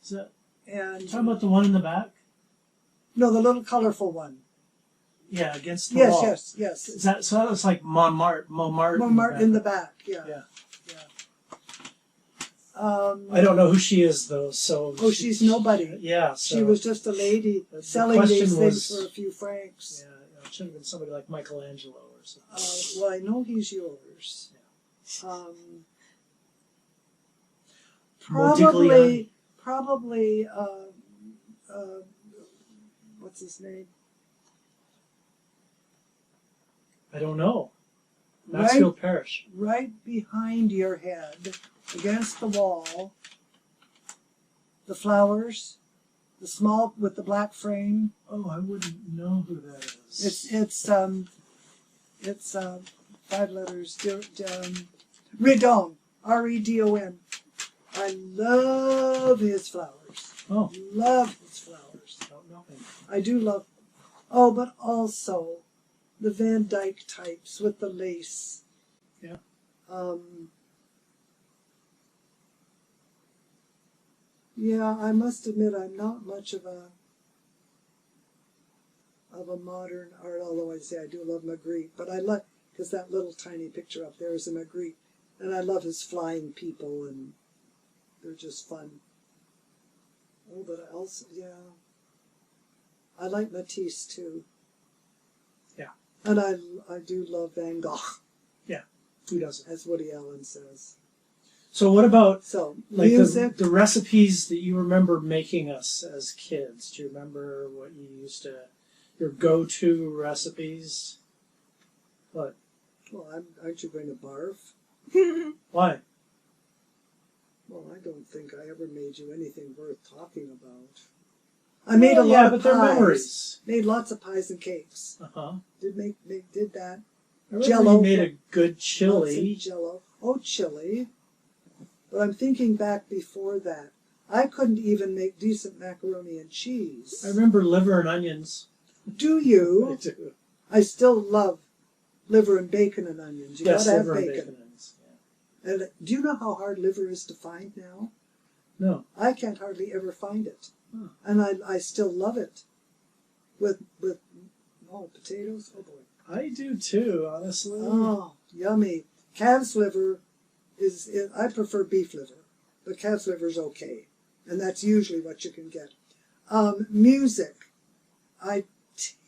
S3: Is that
S1: And
S3: talking about the one in the back?
S1: no, the little colorful one.
S3: Yeah, against the wall.
S1: Yes.
S3: Is that so? That was like Montmartre.
S1: In the back. Yeah.
S3: I don't know who she is though. So
S1: she's nobody.
S3: Yeah. So
S1: She was just a lady
S3: the
S1: selling
S3: question
S1: these things
S3: was-
S1: for a few francs.
S3: Yeah, it should have been somebody like Michelangelo or something.
S1: Well, I know he's yours.
S3: Modigliani.
S1: Probably. What's his name?
S3: I don't know.
S1: Right,
S3: Maxfield Parish.
S1: right behind your head, against the wall. The flowers, the small with the black frame.
S3: Oh, I wouldn't know who that is.
S1: It's 5 letters. Redon, Redon. I love his flowers.
S3: Oh,
S1: Love his flowers.
S3: don't know him.
S1: I do love. Oh, but also the Van Dyke types with the lace.
S3: Yeah.
S1: Yeah, I must admit I'm not much of a modern art, although I say I do love Magritte. But I like, because that little tiny picture up there is a Magritte, and I love his flying people, and they're just fun. Oh, but I also, yeah, I like Matisse too.
S3: Yeah.
S1: And I do love Van Gogh,
S3: Yeah, who doesn't?
S1: as Woody Allen says.
S3: So what about
S1: So,
S3: like
S1: music.
S3: the recipes that you remember making us as kids? Do you remember what you used to, your go-to recipes? What?
S1: Well, aren't you going to barf?
S3: Why?
S1: Well, I don't think I ever made you anything worth talking about. I made a lot
S3: yeah,
S1: of
S3: but
S1: pies.
S3: they're memories.
S1: Made lots of pies and cakes.
S3: Uh-huh.
S1: Did that.
S3: I remember
S1: Jell-O.
S3: you made a good
S1: Lots
S3: chili.
S1: of Jell-O. Oh, chili. But I'm thinking back before that. I couldn't even make decent macaroni and cheese.
S3: I remember liver and onions.
S1: Do you?
S3: I do.
S1: I still love liver and bacon and onions. You
S3: Yes,
S1: gotta have
S3: liver and
S1: bacon.
S3: bacon and onions.
S1: And do you know how hard liver is to find now?
S3: Yeah. No.
S1: I can't hardly ever find it.
S3: Huh.
S1: And I still love it. With potatoes? Oh boy.
S3: I do too, honestly.
S1: Oh, yummy. Calf's liver I prefer beef liver, but calf's liver is okay. And that's usually what you can get. Music. I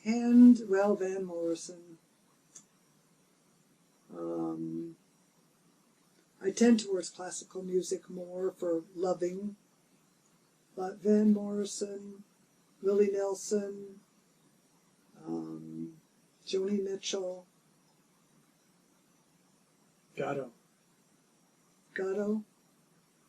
S1: Van Morrison. I tend towards classical music more for loving. But Van Morrison, Willie Nelson, Joni Mitchell,
S3: Gatto.
S1: Gatto.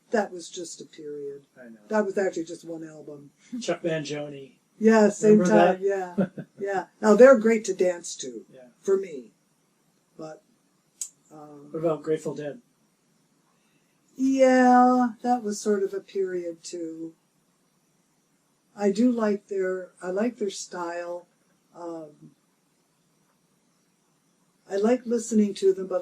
S1: That was just a period.
S3: I know.
S1: That was actually just one album.
S3: Chuck Mangione.
S1: Yeah, same
S3: Remember
S1: time. Yeah, yeah. Now they're great to dance to.
S3: Yeah.
S1: For me, but
S3: What about Grateful Dead?
S1: yeah, that was sort of a period too. I like their style. I like listening to them, but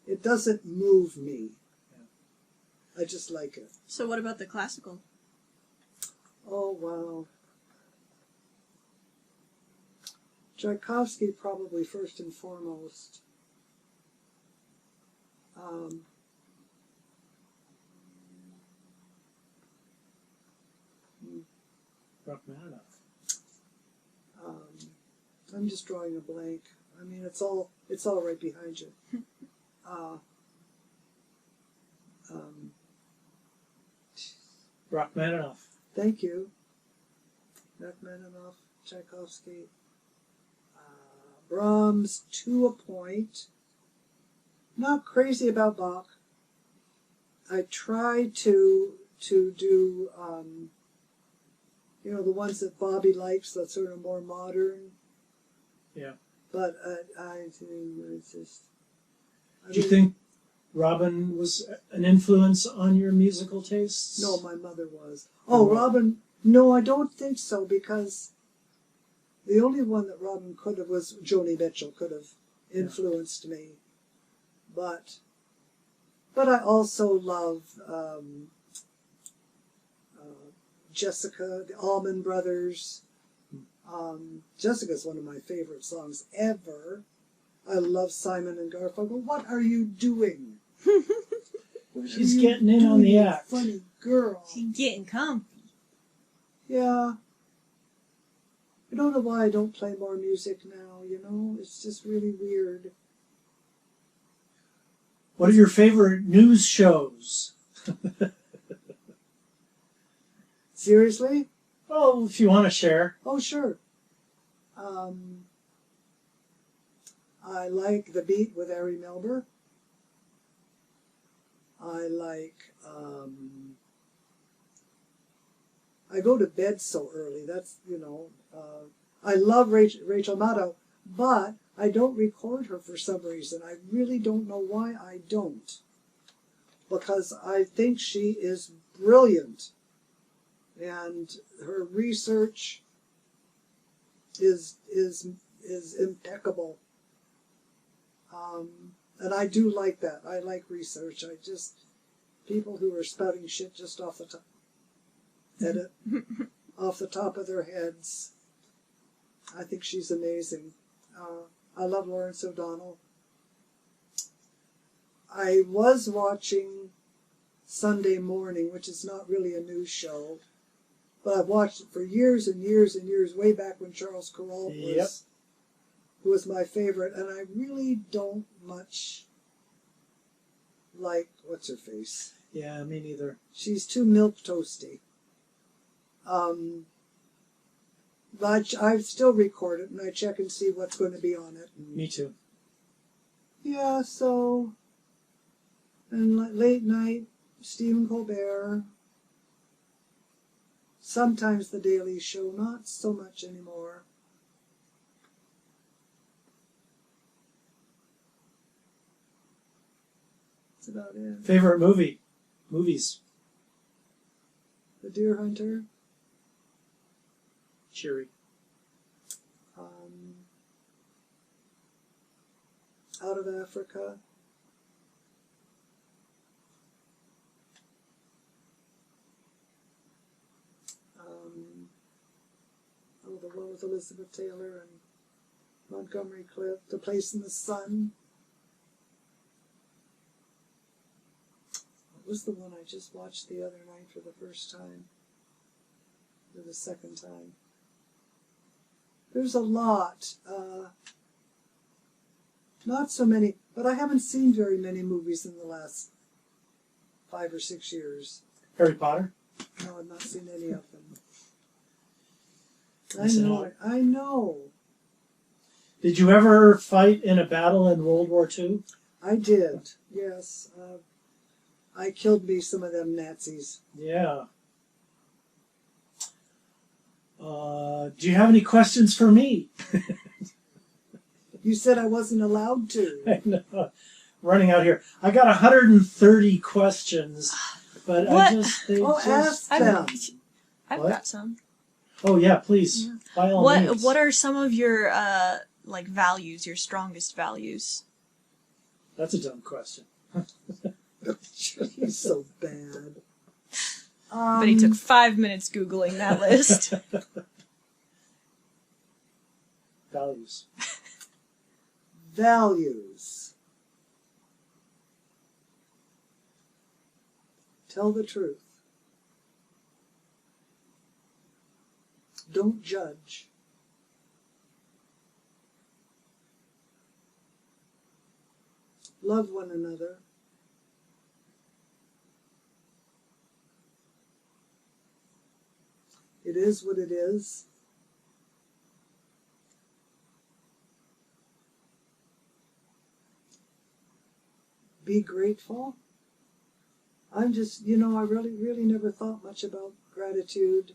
S1: it doesn't move me. I just like it.
S2: So what about the classical?
S1: Oh, wow. Tchaikovsky probably first and foremost.
S3: Rachmaninoff.
S1: I'm just drawing a blank. I mean, it's all right behind you.
S3: Rachmaninoff.
S1: Thank you. Rachmaninoff, Tchaikovsky, Brahms to a point. Not crazy about Bach. I try to do the ones that Bobby likes, that sort of more modern.
S3: Yeah.
S1: But I think it's just.
S3: Do you think Robin was an influence on your musical tastes?
S1: No, my mother was. Oh, Robin. No, I don't think so, because the only one that Robin could have was Joni Mitchell could have influenced me. But I also love Jessica, the Allman Brothers. Jessica's one of my favorite songs ever. I love Simon and Garfunkel. What are you doing?
S3: She's getting in on the act.
S1: Funny girl.
S2: She's getting comfy.
S1: Yeah. I don't know why I don't play more music now, It's just really weird.
S3: What are your favorite news shows?
S1: Seriously?
S3: Well, if you want to share.
S1: Oh, sure. I like The Beat with Ari Melber. I like, I go to bed so early. That's, I love Rachel Maddow, but I don't record her for some reason. I really don't know why I don't. Because I think she is brilliant. And her research is impeccable. And I do like that. I like research. People who are spouting shit just off the top of their heads. I think she's amazing. I love Lawrence O'Donnell. I was watching Sunday Morning, which is not really a news show, but I've watched it for years and years and years, way back when Charles Kuralt was my favorite, and I really don't much like what's her face.
S3: Yeah, me neither.
S1: She's too milquetoasty. But I still record it and I check and see what's going to be on it.
S3: Me too.
S1: Yeah, so and late night, Stephen Colbert. Sometimes The Daily Show, not so much anymore. That's about it.
S3: Favorite movies?
S1: The Deer Hunter.
S3: Cheery.
S1: Out of Africa. The one with Elizabeth Taylor and Montgomery Clift, The Place in the Sun. What was the one I just watched the other night for the first time? Or the second time? There's a lot. Not so many, but I haven't seen very many movies in the last 5 or 6 years.
S3: Harry Potter?
S1: No, I've not seen any of them. I know.
S3: Did you ever fight in a battle in World War II?
S1: I did, yes. I killed some of them Nazis.
S3: Yeah. Do you have any questions for me?
S1: You said I wasn't allowed to.
S3: I know. Running out here. I got 130 questions, but
S1: ask them.
S2: I've got some.
S3: Oh yeah, please. Yeah. By all means.
S2: What are some of your values, your strongest values?
S3: That's a dumb question.
S1: He's so bad.
S2: But he took 5 minutes Googling that list.
S3: Values.
S1: Values. Tell the truth. Don't judge. Love one another. It is what it is. Be grateful. I'm just, I really never thought much about gratitude.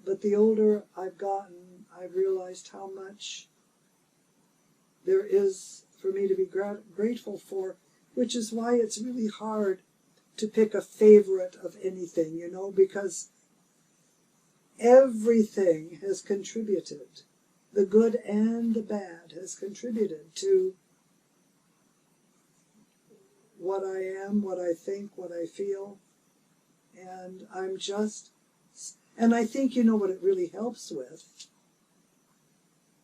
S1: But the older I've gotten, I've realized how much there is for me to be grateful for, which is why it's really hard to pick a favorite of anything, because everything has contributed. The good and the bad has contributed to what I am, what I think, what I feel. And and I think, what it really helps with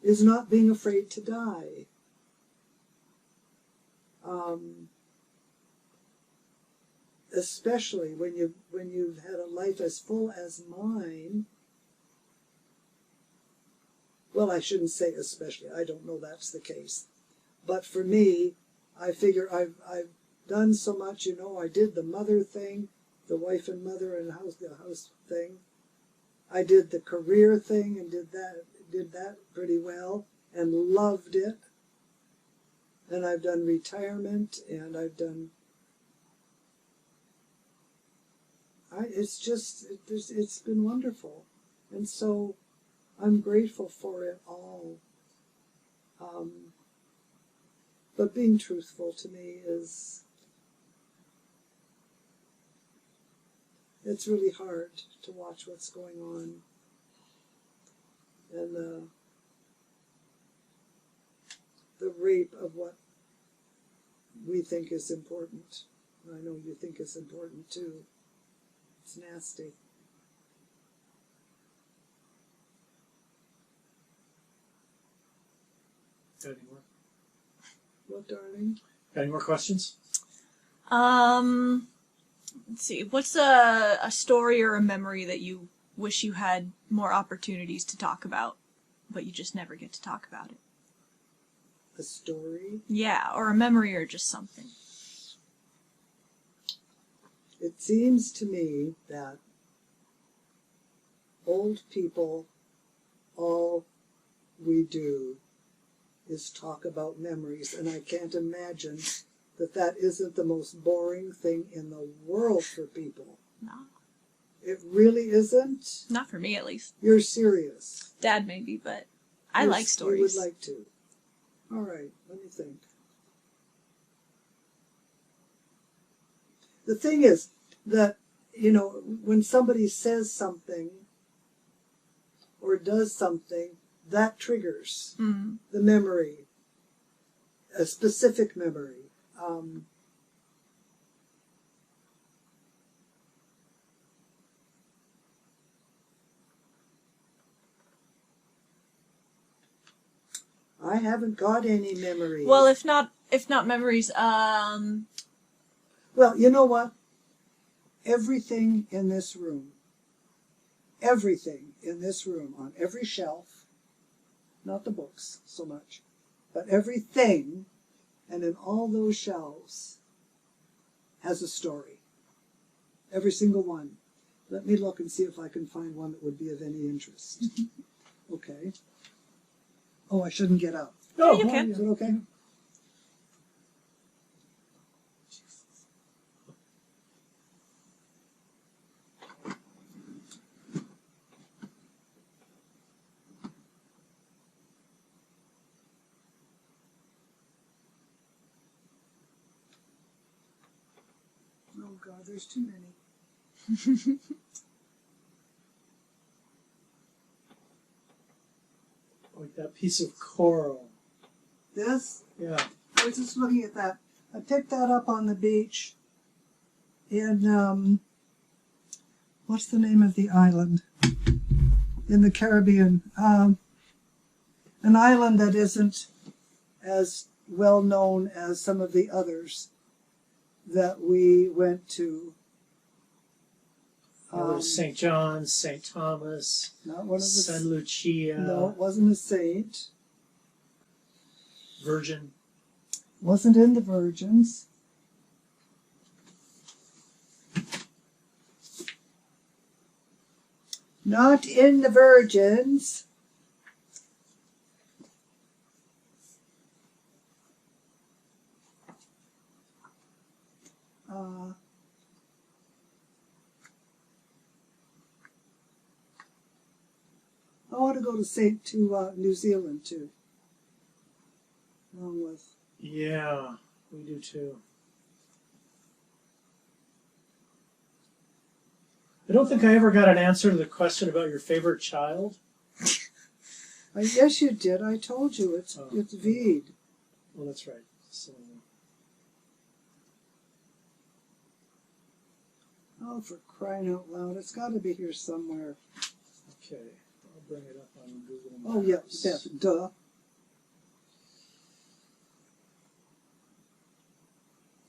S1: is not being afraid to die. Especially when you've had a life as full as mine. Well, I shouldn't say especially. I don't know that's the case. But for me, I figure I've done so much. I did the mother thing, the wife and mother and the house thing. I did the career thing and did that, did that pretty well and loved it. And I've done retirement, and I've done. It's been wonderful, and so I'm grateful for it all. But being truthful to me it's really hard to watch what's going on. And the rape of what we think is important. I know you think is important too. It's nasty.
S3: Got any more?
S1: What, darling?
S3: Got any more questions?
S2: Let's see. What's a story or a memory that you wish you had more opportunities to talk about, but you just never get to talk about it?
S1: A story?
S2: Yeah, or a memory or just something.
S1: It seems to me that old people, all we do is talk about memories, and I can't imagine that isn't the most boring thing in the world for people.
S2: No.
S1: It really isn't?
S2: Not for me, at least.
S1: You're serious.
S2: Dad, maybe, but I like stories.
S1: You would like to. All right, let me think. The thing is that, when somebody says something or does something, that triggers the memory, a specific memory. I haven't got any memories.
S2: Well, if not memories,
S1: Well, you know what? Everything in this room, on every shelf, not the books so much, but everything, and in all those shelves, has a story. Every single one. Let me look and see if I can find one that would be of any interest. Okay. Oh, I shouldn't get up.
S2: Yeah, you can.
S1: Is it okay? Oh God, there's too many.
S3: Like that piece of coral.
S1: This?
S3: Yeah.
S1: I was just looking at that. I picked that up on the beach in, what's the name of the island? In the Caribbean. An island that isn't as well known as some of the others that we went to.
S3: St. John's, St. Thomas,
S1: Not one of the
S3: San Lucia.
S1: No, it wasn't a saint.
S3: Virgin.
S1: Wasn't in the Virgins. Not in the Virgins. I want to go to New Zealand too. Along with.
S3: Yeah, we do too. I don't think I ever got an answer to the question about your favorite child.
S1: Yes, you did. I told you it's Vide.
S3: Well, that's right. So,
S1: oh, for crying out loud! It's got to be here somewhere.
S3: okay, I'll bring it up on Google Maps.
S1: Oh yeah, Beth. Duh.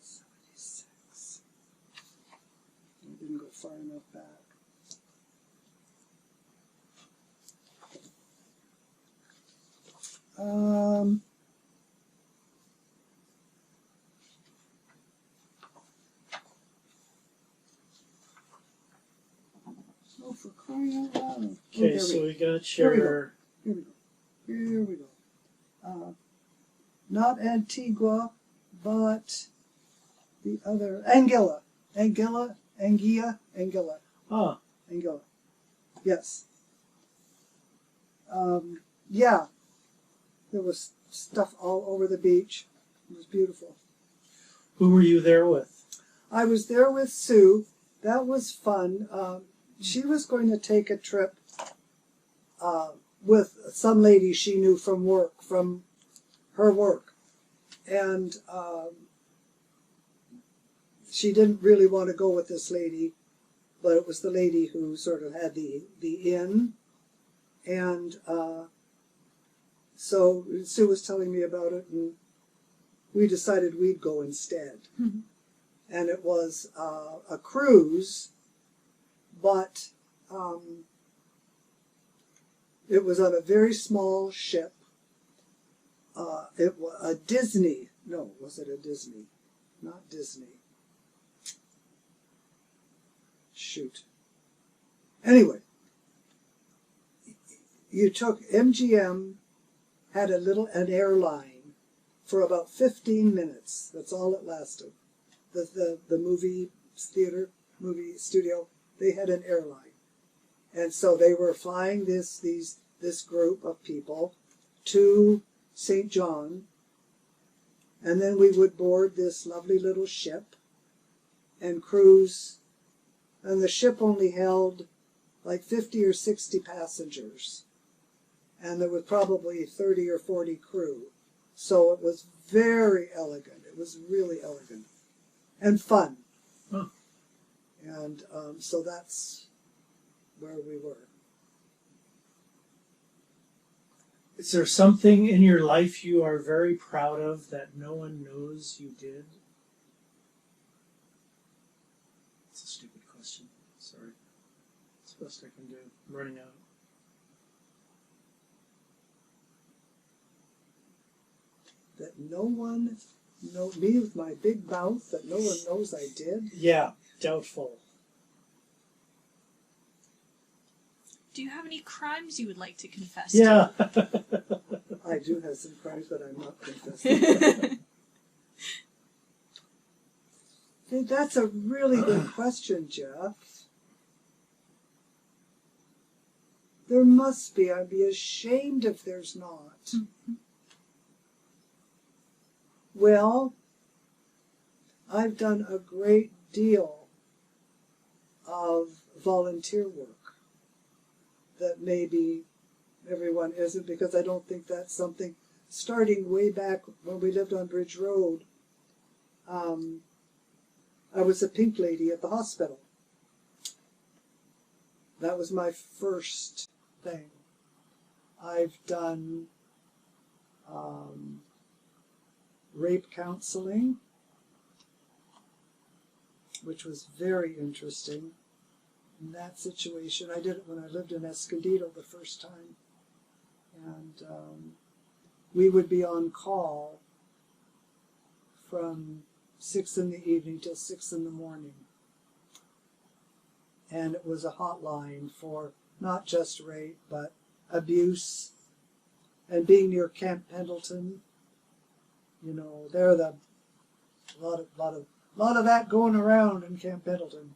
S1: 76. I didn't go far enough back. Oh, for crying out loud.
S3: Okay,
S1: Oh,
S3: so we got
S1: Here we go.
S3: your
S1: Here we go. Here we go. Not Antigua, but the other, Anguilla. Anguilla.
S3: Ah,
S1: Anguilla. Yes. Yeah. There was stuff all over the beach. It was beautiful.
S3: who were you there with?
S1: I was there with Sue. That was fun. She was going to take a trip with some lady she knew from her work. And she didn't really want to go with this lady, but it was the lady who sort of had the inn. And so Sue was telling me about it, and we decided we'd go instead.
S2: Mm-hmm.
S1: And it was a cruise, but it was on a very small ship. It was a Disney. No, was it a Disney? Not Disney. Shoot. Anyway, you took MGM, had an airline for about 15 minutes. That's all it lasted. The movie theater, movie studio, they had an airline. And so they were flying this group of people to St. John, and then we would board this lovely little ship and cruise, and the ship only held like 50 or 60 passengers, and there was probably 30 or 40 crew. So it was very elegant. It was really elegant and fun.
S3: Huh.
S1: And so that's where we were.
S3: Is there something in your life you are very proud of that no one knows you did? It's a stupid question. Sorry. It's the best I can do. I'm running out.
S1: That no one me with my big mouth, that no one knows I did.
S3: Yeah, doubtful.
S2: Do you have any crimes you would like to confess
S3: Yeah.
S1: I do have some crimes, but I'm not confessing. That's a really good question, Jeff. There must be. I'd be ashamed if there's not.
S2: Mm-hmm.
S1: Well, I've done a great deal of volunteer work that maybe everyone isn't, because I don't think that's something, starting way back when we lived on Bridge Road, I was a pink lady at the hospital. That was my first thing. I've done rape counseling, which was very interesting. In that situation, I did it when I lived in Escondido the first time. And we would be on call from 6 in the evening till 6 in the morning. And it was a hotline for not just rape, but abuse. And being near Camp Pendleton, you know, there's a lot of that going around in Camp Pendleton.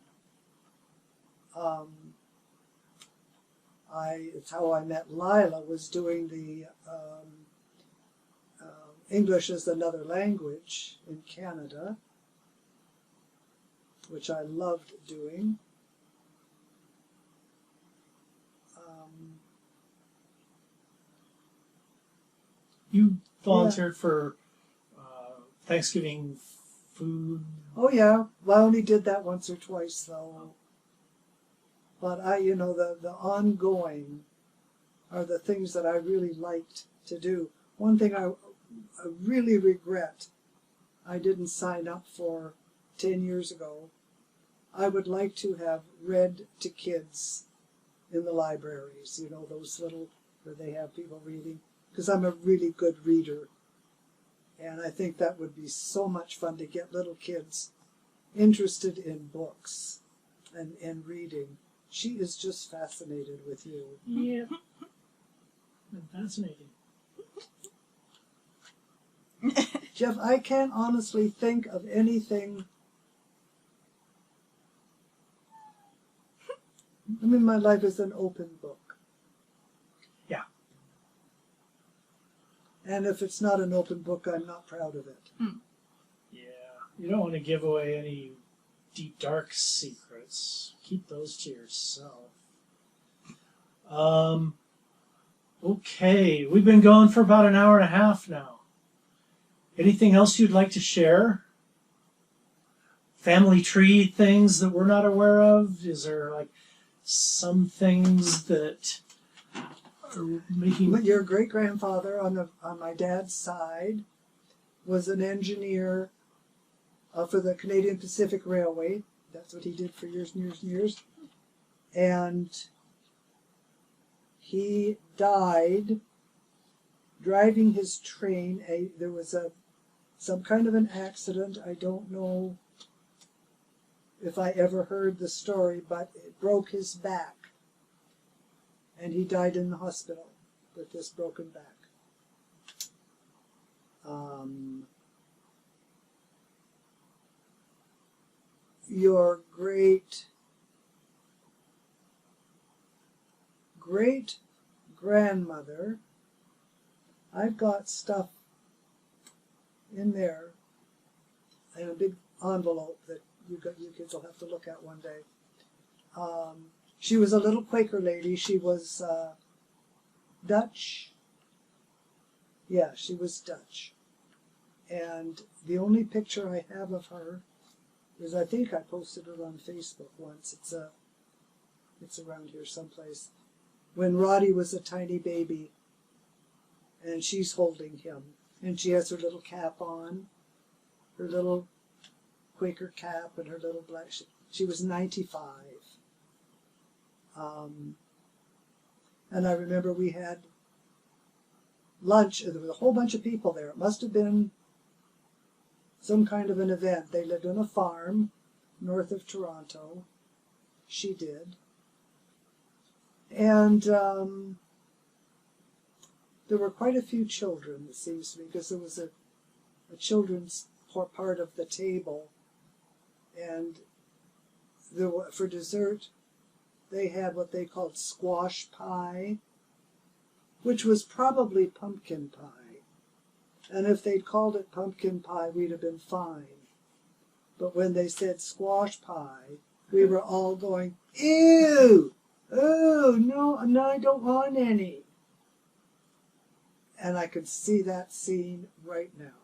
S1: It's how I met Lila, was doing the English as Another Language in Canada, which I loved doing.
S3: You volunteered for Thanksgiving food.
S1: Oh yeah, well, I only did that once or twice though. But the ongoing are the things that I really liked to do. One thing I really regret I didn't sign up for 10 years ago, I would like to have read to kids in the libraries, you know, those little, where they have people reading, because I'm a really good reader. And I think that would be so much fun to get little kids interested in books and reading. She is just fascinated with you.
S3: Yeah. Fascinating.
S1: Jeff, I can't honestly think of anything. I mean, my life is an open book.
S3: Yeah.
S1: And if it's not an open book, I'm not proud of it.
S3: Yeah. You don't want to give away any deep, dark secrets. Keep those to yourself. Okay. We've been going for about an hour and a half now. Anything else you'd like to share? Family tree things that we're not aware of? Is there like some things that are making...
S1: Your great-grandfather on my dad's side was an engineer for the Canadian Pacific Railway. That's what he did for years and years and years. And he died driving his train. There was some kind of an accident. I don't know if I ever heard the story, but it broke his back. And he died in the hospital with this broken back. Your great-grandmother, I've got stuff in there in a big envelope that you kids will have to look at one day. She was a little Quaker lady. She was Dutch. Yeah, she was Dutch. And the only picture I have of her is, I think I posted it on Facebook once. It's around here someplace. When Roddy was a tiny baby, and she's holding him, and she has her little cap on, her little Quaker cap, and her little black. She was 95. And I remember we had lunch, and there was a whole bunch of people there. It must have been some kind of an event. They lived on a farm north of Toronto. She did. And there were quite a few children, it seems to me, because there was a children's part of the table. And there were, for dessert, they had what they called squash pie, which was probably pumpkin pie. And if they'd called it pumpkin pie, we'd have been fine. But when they said squash pie, we were all going, ew! Oh, no, I don't want any. And I could see that scene right now,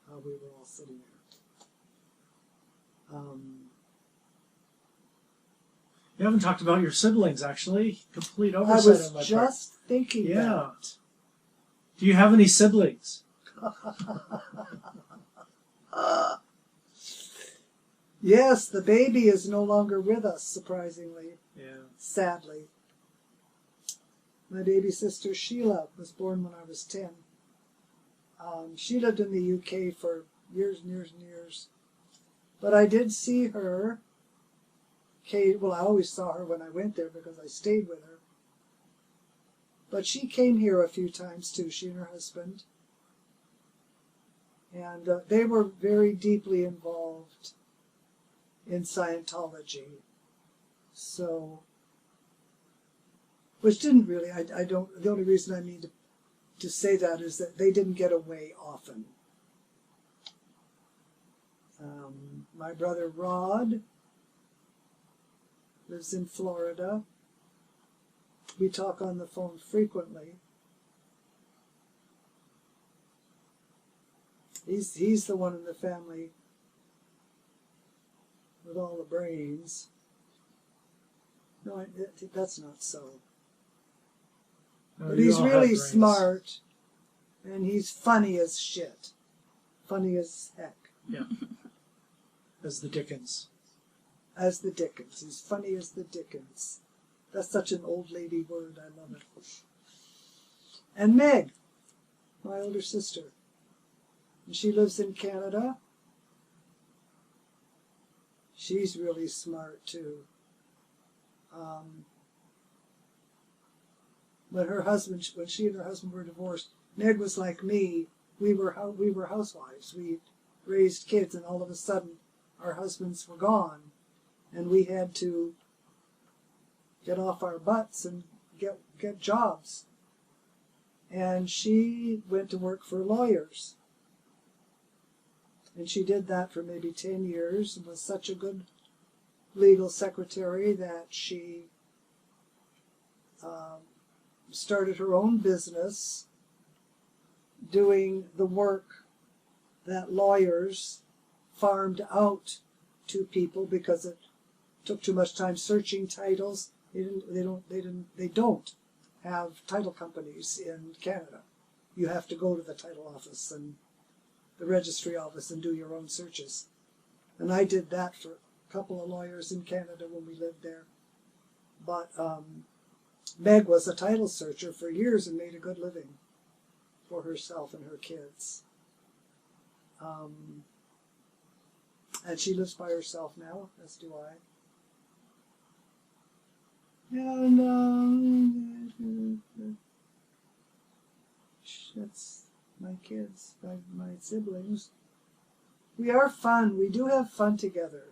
S1: how we were all sitting there.
S3: You haven't talked about your siblings, actually. Complete
S1: I
S3: oversight
S1: was
S3: on my part.
S1: just thinking that.
S3: Do you have any siblings?
S1: Yes, the baby is no longer with us, surprisingly.
S3: Yeah.
S1: Sadly. My baby sister Sheila was born when I was 10. She lived in the UK for years and years and years. But I did see her. Well, I always saw her when I went there because I stayed with her. But she came here a few times too, she and her husband. And they were very deeply involved in Scientology. So, which didn't really, I don't, the only reason I mean to say that is that they didn't get away often. My brother Rod lives in Florida. We talk on the phone frequently. He's the one in the family with all the brains. No, that's not so.
S3: No,
S1: But
S3: you
S1: he's
S3: all have
S1: really
S3: brains.
S1: smart, and he's funny as shit. Funny as heck.
S3: Yeah. As the Dickens.
S1: As the Dickens. He's funny as the Dickens. That's such an old lady word. I love it. And Meg, my older sister. And she lives in Canada. She's really smart, too. But her husband, when she and her husband were divorced, Meg was like me. we were housewives. We raised kids, and all of a sudden our husbands were gone, and we had to get off our butts and get jobs. And she went to work for lawyers. And she did that for maybe 10 years and was such a good legal secretary that she started her own business doing the work that lawyers farmed out to people because it took too much time searching titles. They don't have title companies in Canada. You have to go to the title office and the registry office and do your own searches. And I did that for a couple of lawyers in Canada when we lived there. But Meg was a title searcher for years and made a good living for herself and her kids. And she lives by herself now, as do I. And that's my kids, my siblings. We are fun. We do have fun together,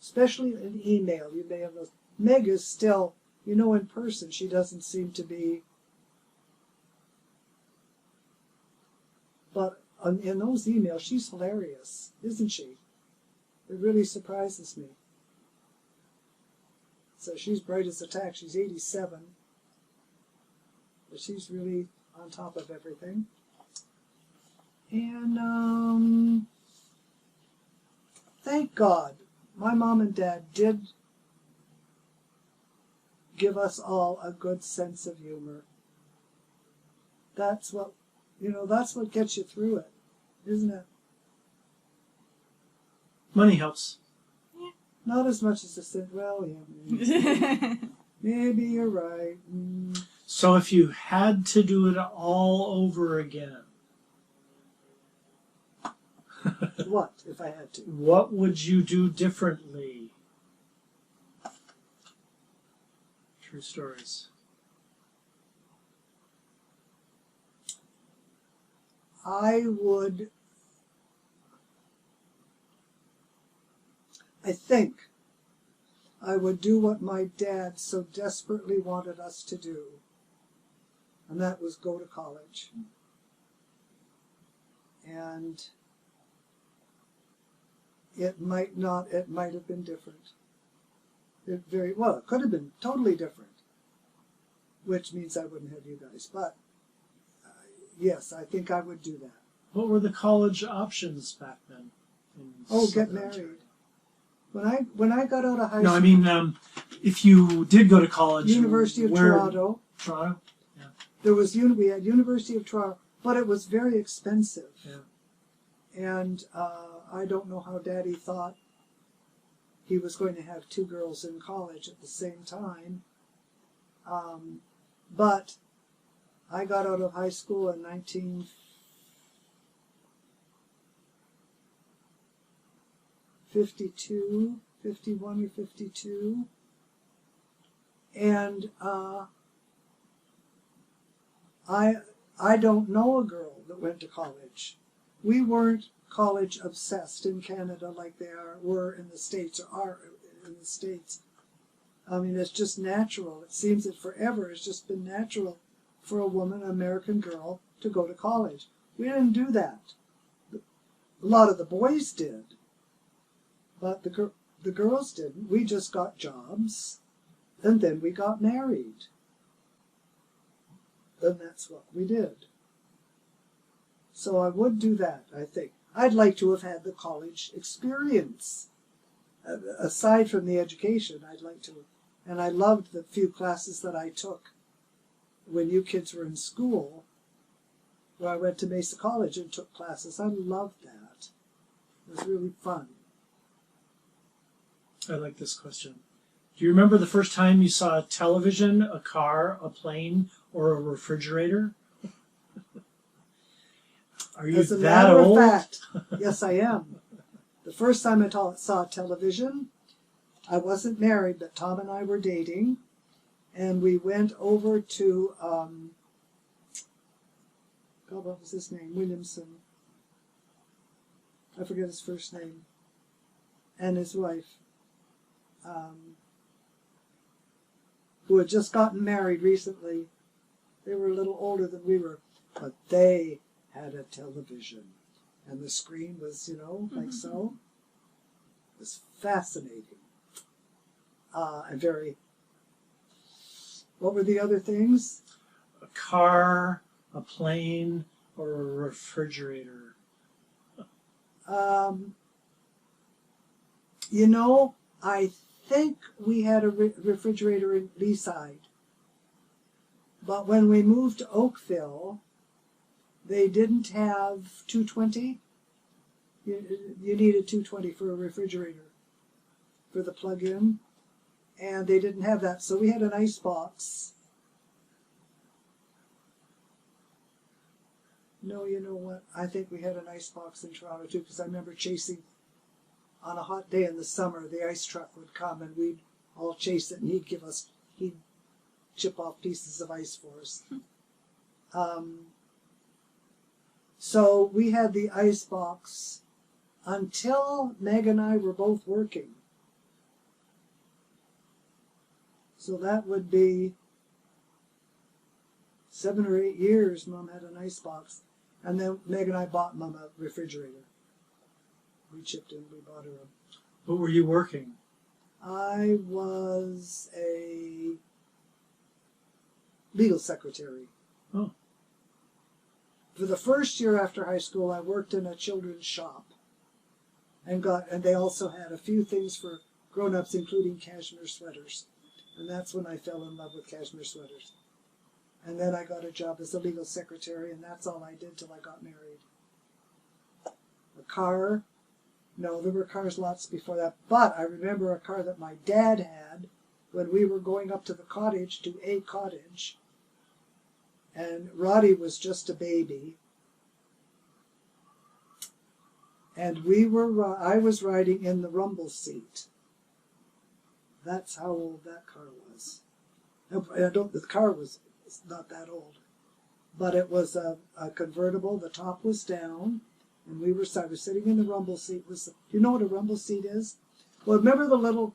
S1: especially in email. You may have those. Meg is still, in person, she doesn't seem to be. But in those emails, she's hilarious, isn't she? It really surprises me. So she's bright as a tack. She's 87. But she's really on top of everything. And thank God, my mom and dad did give us all a good sense of humor. That's what, that's what gets you through it, isn't it?
S3: Money helps.
S1: Not as much as the sense, well, yeah, maybe you're right.
S3: So if you had to do it all over again,
S1: what if I had to?
S3: What would you do differently? True stories.
S1: I think I would do what my dad so desperately wanted us to do, and that was go to college. And it might have been different. It could have been totally different, which means I wouldn't have you guys. But yes, I think I would do that.
S3: What were the college options back then?
S1: Get married. When I got out of high school.
S3: No, I mean, if you did go to college,
S1: University of Toronto.
S3: Toronto, yeah.
S1: We had University of Toronto, but it was very expensive.
S3: Yeah. And
S1: I don't know how Daddy thought he was going to have two girls in college at the same time. But I got out of high school in 1951 or 52. And I don't know a girl that went to college. We weren't college obsessed in Canada like they were in the States or are in the States. I mean, it's just natural. It seems that forever it's just been natural for a woman, an American girl, to go to college. We didn't do that. A lot of the boys did, but the girls didn't. We just got jobs, and then we got married. And that's what we did. So I would do that, I think. I'd like to have had the college experience. Aside from the education, I'd like to. And I loved the few classes that I took when you kids were in school, where I went to Mesa College and took classes. I loved that. It was really fun.
S3: I like this question. Do you remember the first time you saw a television, a car, a plane, or a refrigerator? Are you
S1: As a
S3: that
S1: matter
S3: old?
S1: of fact, yes, I am. The first time I saw television, I wasn't married, but Tom and I were dating, and we went over to God, what was his name? Williamson. I forget his first name. And his wife, who had just gotten married recently. They were a little older than we were, but they had a television. And the screen was, like so. It was fascinating. And very... What were the other things?
S3: A car, a plane, or a refrigerator?
S1: I think we had a refrigerator in Leaside. But when we moved to Oakville, they didn't have 220. You needed 220 for a refrigerator, for the plug-in. And they didn't have that, so we had an ice box. No, you know what? I think we had an ice box in Toronto too, because I remember chasing, on a hot day in the summer, the ice truck would come and we'd all chase it, and he'd chip off pieces of ice for us. So we had the ice box until Meg and I were both working. So that would be 7 or 8 years Mom had an ice box. And then Meg and I bought Mom a refrigerator. We chipped in, we bought her a...
S3: What were you working?
S1: I was a legal secretary.
S3: Oh.
S1: For the first year after high school, I worked in a children's shop. And they also had a few things for grown-ups, including cashmere sweaters. And that's when I fell in love with cashmere sweaters. And then I got a job as a legal secretary, and that's all I did till I got married. A car? No, there were cars lots before that. But I remember a car that my dad had when we were going up to the cottage, to a cottage. And Roddy was just a baby. And I was riding in the rumble seat. That's how old that car was. The car was not that old, but it was a convertible. The top was down, and I was sitting in the rumble seat. Do you know what a rumble seat is? Well, remember the little,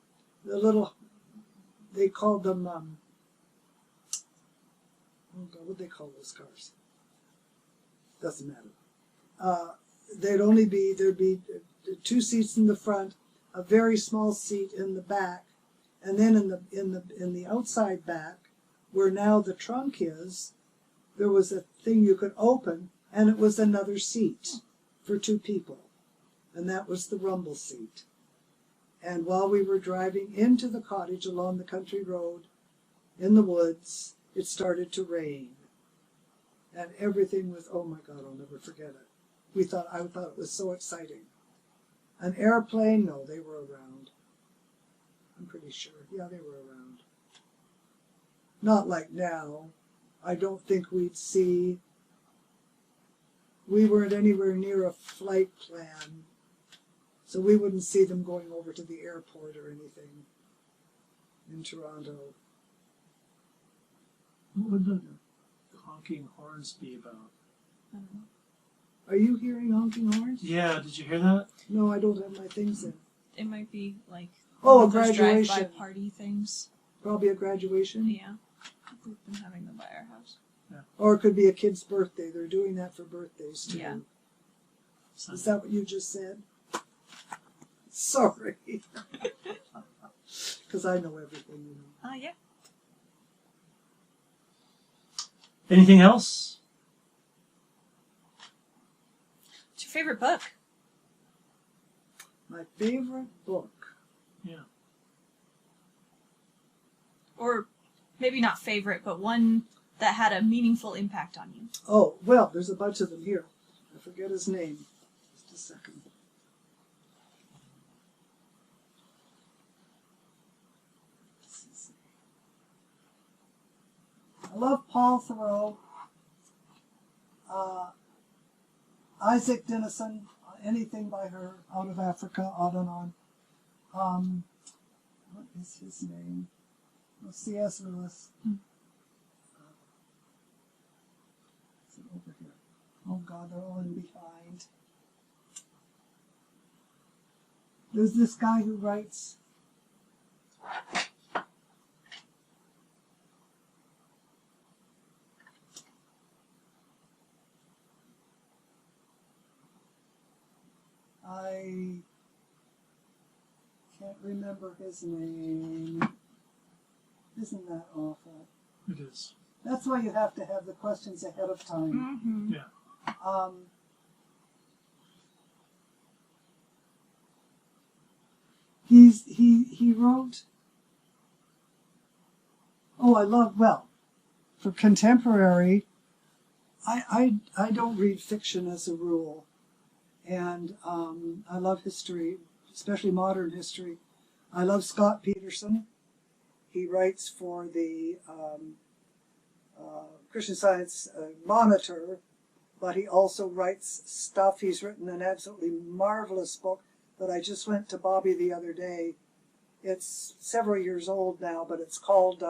S1: they called them, oh God, what did they call those cars? Doesn't matter. There'd be 2 seats in the front, a very small seat in the back, and then in the outside back, where now the trunk is, there was a thing you could open, and it was another seat for 2 people. And that was the rumble seat. And while we were driving into the cottage along the country road in the woods, it started to rain. And everything was, oh my God, I'll never forget it. I thought it was so exciting. An airplane? No, they were around. I'm pretty sure. Yeah, they were around. Not like now. I don't think we weren't anywhere near a flight plan, so we wouldn't see them going over to the airport or anything in Toronto.
S3: What would the honking horns be about?
S2: I don't know.
S1: Are you hearing honking horns?
S3: Yeah, did you hear that?
S1: No, I don't have my things in.
S2: It might be like
S1: Oh, a
S2: those
S1: graduation.
S2: drive-by party things.
S1: Probably a graduation.
S2: Yeah, we've been having them by our house.
S1: Or it could be a kid's birthday. They're doing that for birthdays too.
S2: Yeah.
S1: Is that what you just said? Sorry. Because I know everything, you know.
S2: Yeah.
S3: Anything else?
S2: What's your favorite book?
S1: My favorite book.
S3: Yeah.
S2: Or maybe not favorite, but one that had a meaningful impact on you.
S1: Oh, well, there's a bunch of them here. I forget his name. Just a second. I love Paul Thoreau, Isaac Dinesen, anything by her, Out of Africa, on and on. What is his name? C.S. Lewis. Is it over here? God, they're all in behind. There's this guy who writes. I can't remember his name. Isn't that awful?
S3: It is.
S1: That's why you have to have the questions ahead of time.
S2: Mm-hmm.
S3: Yeah.
S1: He wrote. Oh, I love, well, for contemporary, I don't read fiction as a rule, and I love history, especially modern history. I love Scott Peterson. He writes for the Christian Science Monitor, but he also writes stuff. He's written an absolutely marvelous book that I just went to Bobby the other day. It's several years old now, but it's called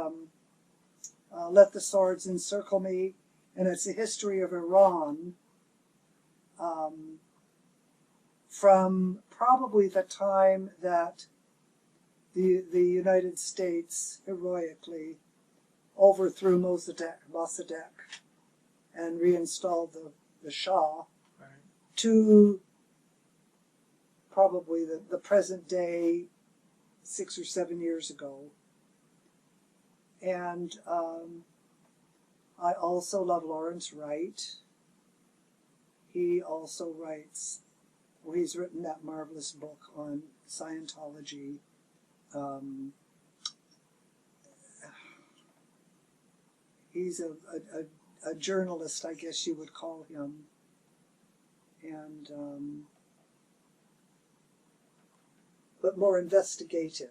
S1: Let the Swords Encircle Me, and it's a history of Iran from probably the time that the United States heroically overthrew Mossadegh and reinstalled the Shah,
S3: Right.
S1: to probably the present day 6 or 7 years ago. And I also love Lawrence Wright. He also writes, well, he's written that marvelous book on Scientology. He's a journalist, I guess you would call him. And but more investigative.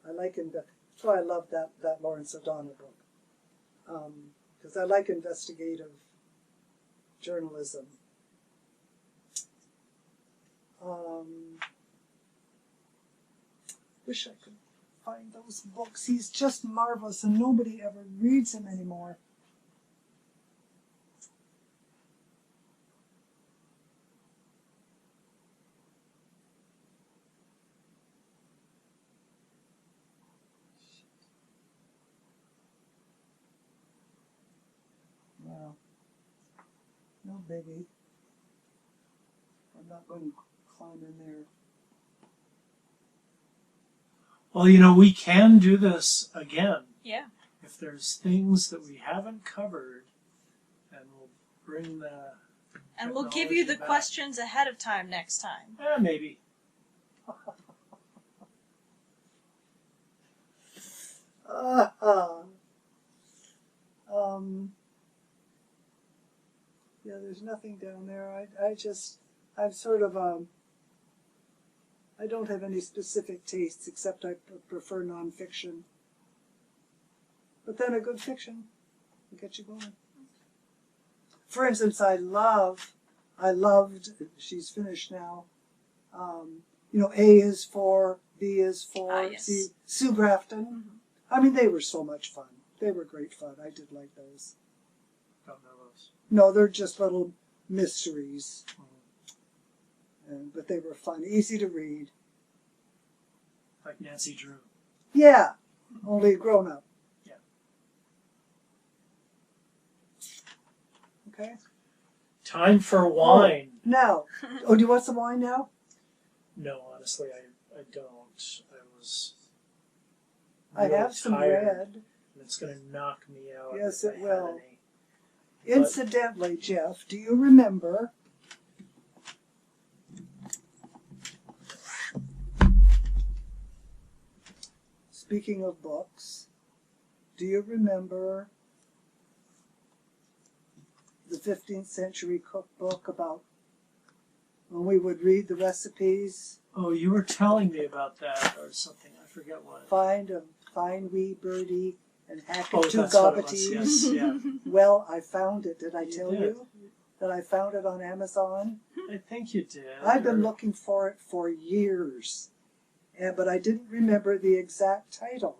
S1: I like that's why I love that Lawrence O'Donnell book, because I like investigative journalism. Wish I could find those books. He's just marvelous, and nobody ever reads him anymore. Well, no biggie. I'm not going to climb in there.
S3: Well, you know, we can do this again.
S2: Yeah.
S3: If there's things that we haven't covered, and we'll bring the
S2: And we'll give you the
S3: technology back.
S2: questions ahead of time next time.
S3: Maybe.
S1: Yeah, there's nothing down there. I'm sort of, I don't have any specific tastes except I prefer nonfiction. But then a good fiction will get you going. For instance, I loved, she's finished now, A is for, B is for,
S2: Yes.
S1: Sue Grafton.
S2: Mm-hmm.
S1: I mean, they were so much fun. They were great fun. I did like those.
S3: Don't know those.
S1: No, they're just little mysteries.
S3: Mm-hmm.
S1: But they were fun, easy to read.
S3: Like Nancy Drew.
S1: Yeah, only a grown-up.
S3: Yeah.
S1: Okay.
S3: Time for wine.
S1: Now, do you want some wine now?
S3: No, honestly, I don't.
S1: I
S3: really
S1: have some
S3: tired,
S1: red.
S3: and it's going to knock me out.
S1: Yes,
S3: if
S1: it
S3: I
S1: will.
S3: had any.
S1: Incidentally, Jeff, do you remember speaking of books, do you remember the 15th century cookbook about when we would read the recipes?
S3: Oh, you were telling me about that or something. I forget what.
S1: Find a fine wee birdie and hack
S3: Oh,
S1: it to
S3: that's what it was.
S1: gobbetees.
S3: Yes, yeah.
S1: Well, I found it. Did I
S3: You
S1: tell
S3: did.
S1: you that I found it on Amazon?
S3: I think you did.
S1: I've been
S3: or-
S1: looking for it for years, but I didn't remember the exact title.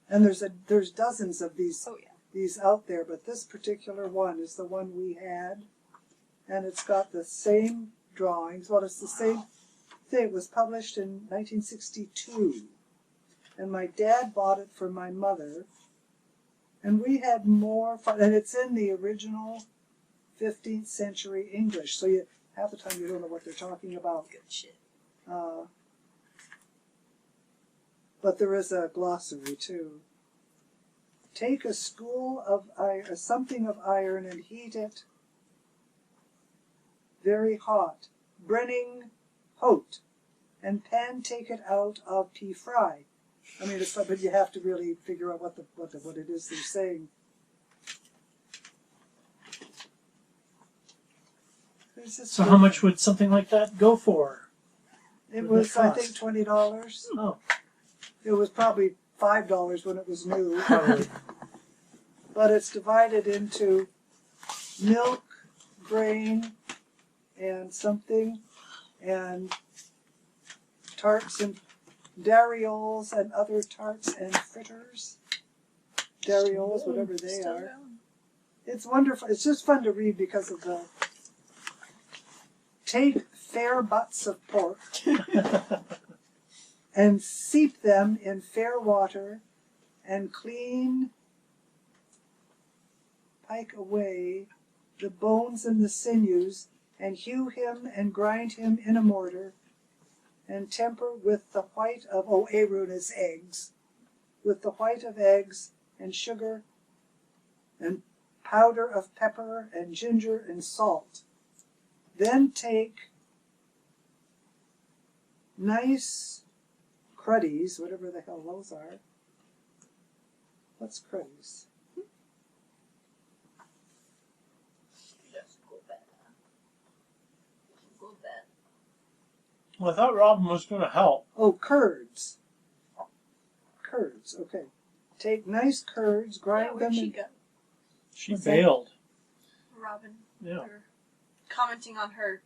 S1: And there's dozens of these
S2: Oh, yeah.
S1: these out there, but this particular one is the one we had, and it's got the same drawings. Well, it's the same thing. It was published in 1962, and my dad bought it for my mother, and we had more fun. And it's in the original 15th century English, so half the time you don't know what they're talking about.
S2: Good shit.
S1: But there is a glossary too. Take a spool of something of iron and heat it very hot, brenning hot, and pan take it out of pea fry. I mean, but you have to really figure out what it is they're saying.
S3: So how much would something like that go for?
S1: It
S3: would
S1: was,
S3: that
S1: I
S3: cost?
S1: think, $20.
S3: Oh,
S1: It was probably $5 when it was new.
S3: probably.
S1: But it's divided into milk, grain, and something, and tarts and darioles and other tarts and fritters. Darioles, whatever they
S2: Still
S1: are.
S2: going.
S1: It's wonderful. It's just fun to read because of the take fair butts of pork and steep them in fair water and clean pike away the bones and the sinews and hew him and grind him in a mortar and temper with the white of, Arun is eggs, with the white of eggs and sugar and powder of pepper and ginger and salt. Then take nice cruddies, whatever the hell those are. What's cruddies?
S3: Well, I thought Robin was going to help.
S1: Oh, curds. Curds, okay. Take nice curds,
S2: Yeah,
S1: grind
S2: where'd
S1: them
S2: she
S1: in...
S2: go?
S3: She
S1: What's that?
S3: bailed.
S2: Robin.
S3: Yeah.
S2: Or commenting on her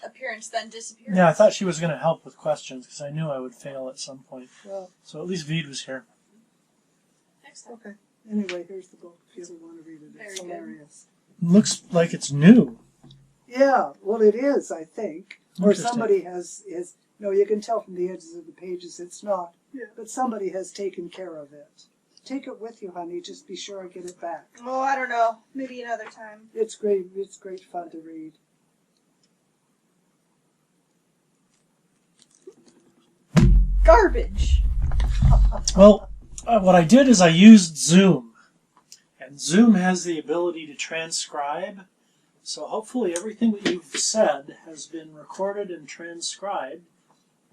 S2: appearance, then disappeared.
S3: Yeah, I thought she was going to help with questions because I knew I would fail at some point.
S1: Well,
S3: So at least Vide was here.
S2: Next time.
S1: okay. Anyway, here's the book if you ever want to read it. It's
S2: Very good.
S1: hilarious.
S3: Looks like it's new.
S1: Yeah, well, it is, I think. Or
S3: Interesting.
S1: somebody has... No, you can tell from the edges of the pages it's not.
S3: Yeah.
S1: But somebody has taken care of it. Take it with you, honey. Just be sure I get it back.
S2: Oh, I don't know. Maybe another time.
S1: It's great. It's great fun to read.
S2: Garbage.
S3: Well, what I did is I used Zoom. And Zoom has the ability to transcribe. So hopefully everything that you've said has been recorded and transcribed.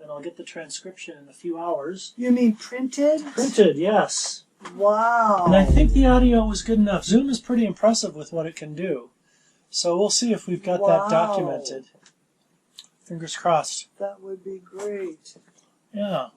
S3: And I'll get the transcription in a few hours.
S1: You mean printed?
S3: Printed, yes.
S1: Wow.
S3: And I think the audio was good enough. Zoom is pretty impressive with what it can do. So we'll see if we've got
S1: Wow.
S3: that documented. Fingers crossed.
S1: That would be great.
S3: Yeah.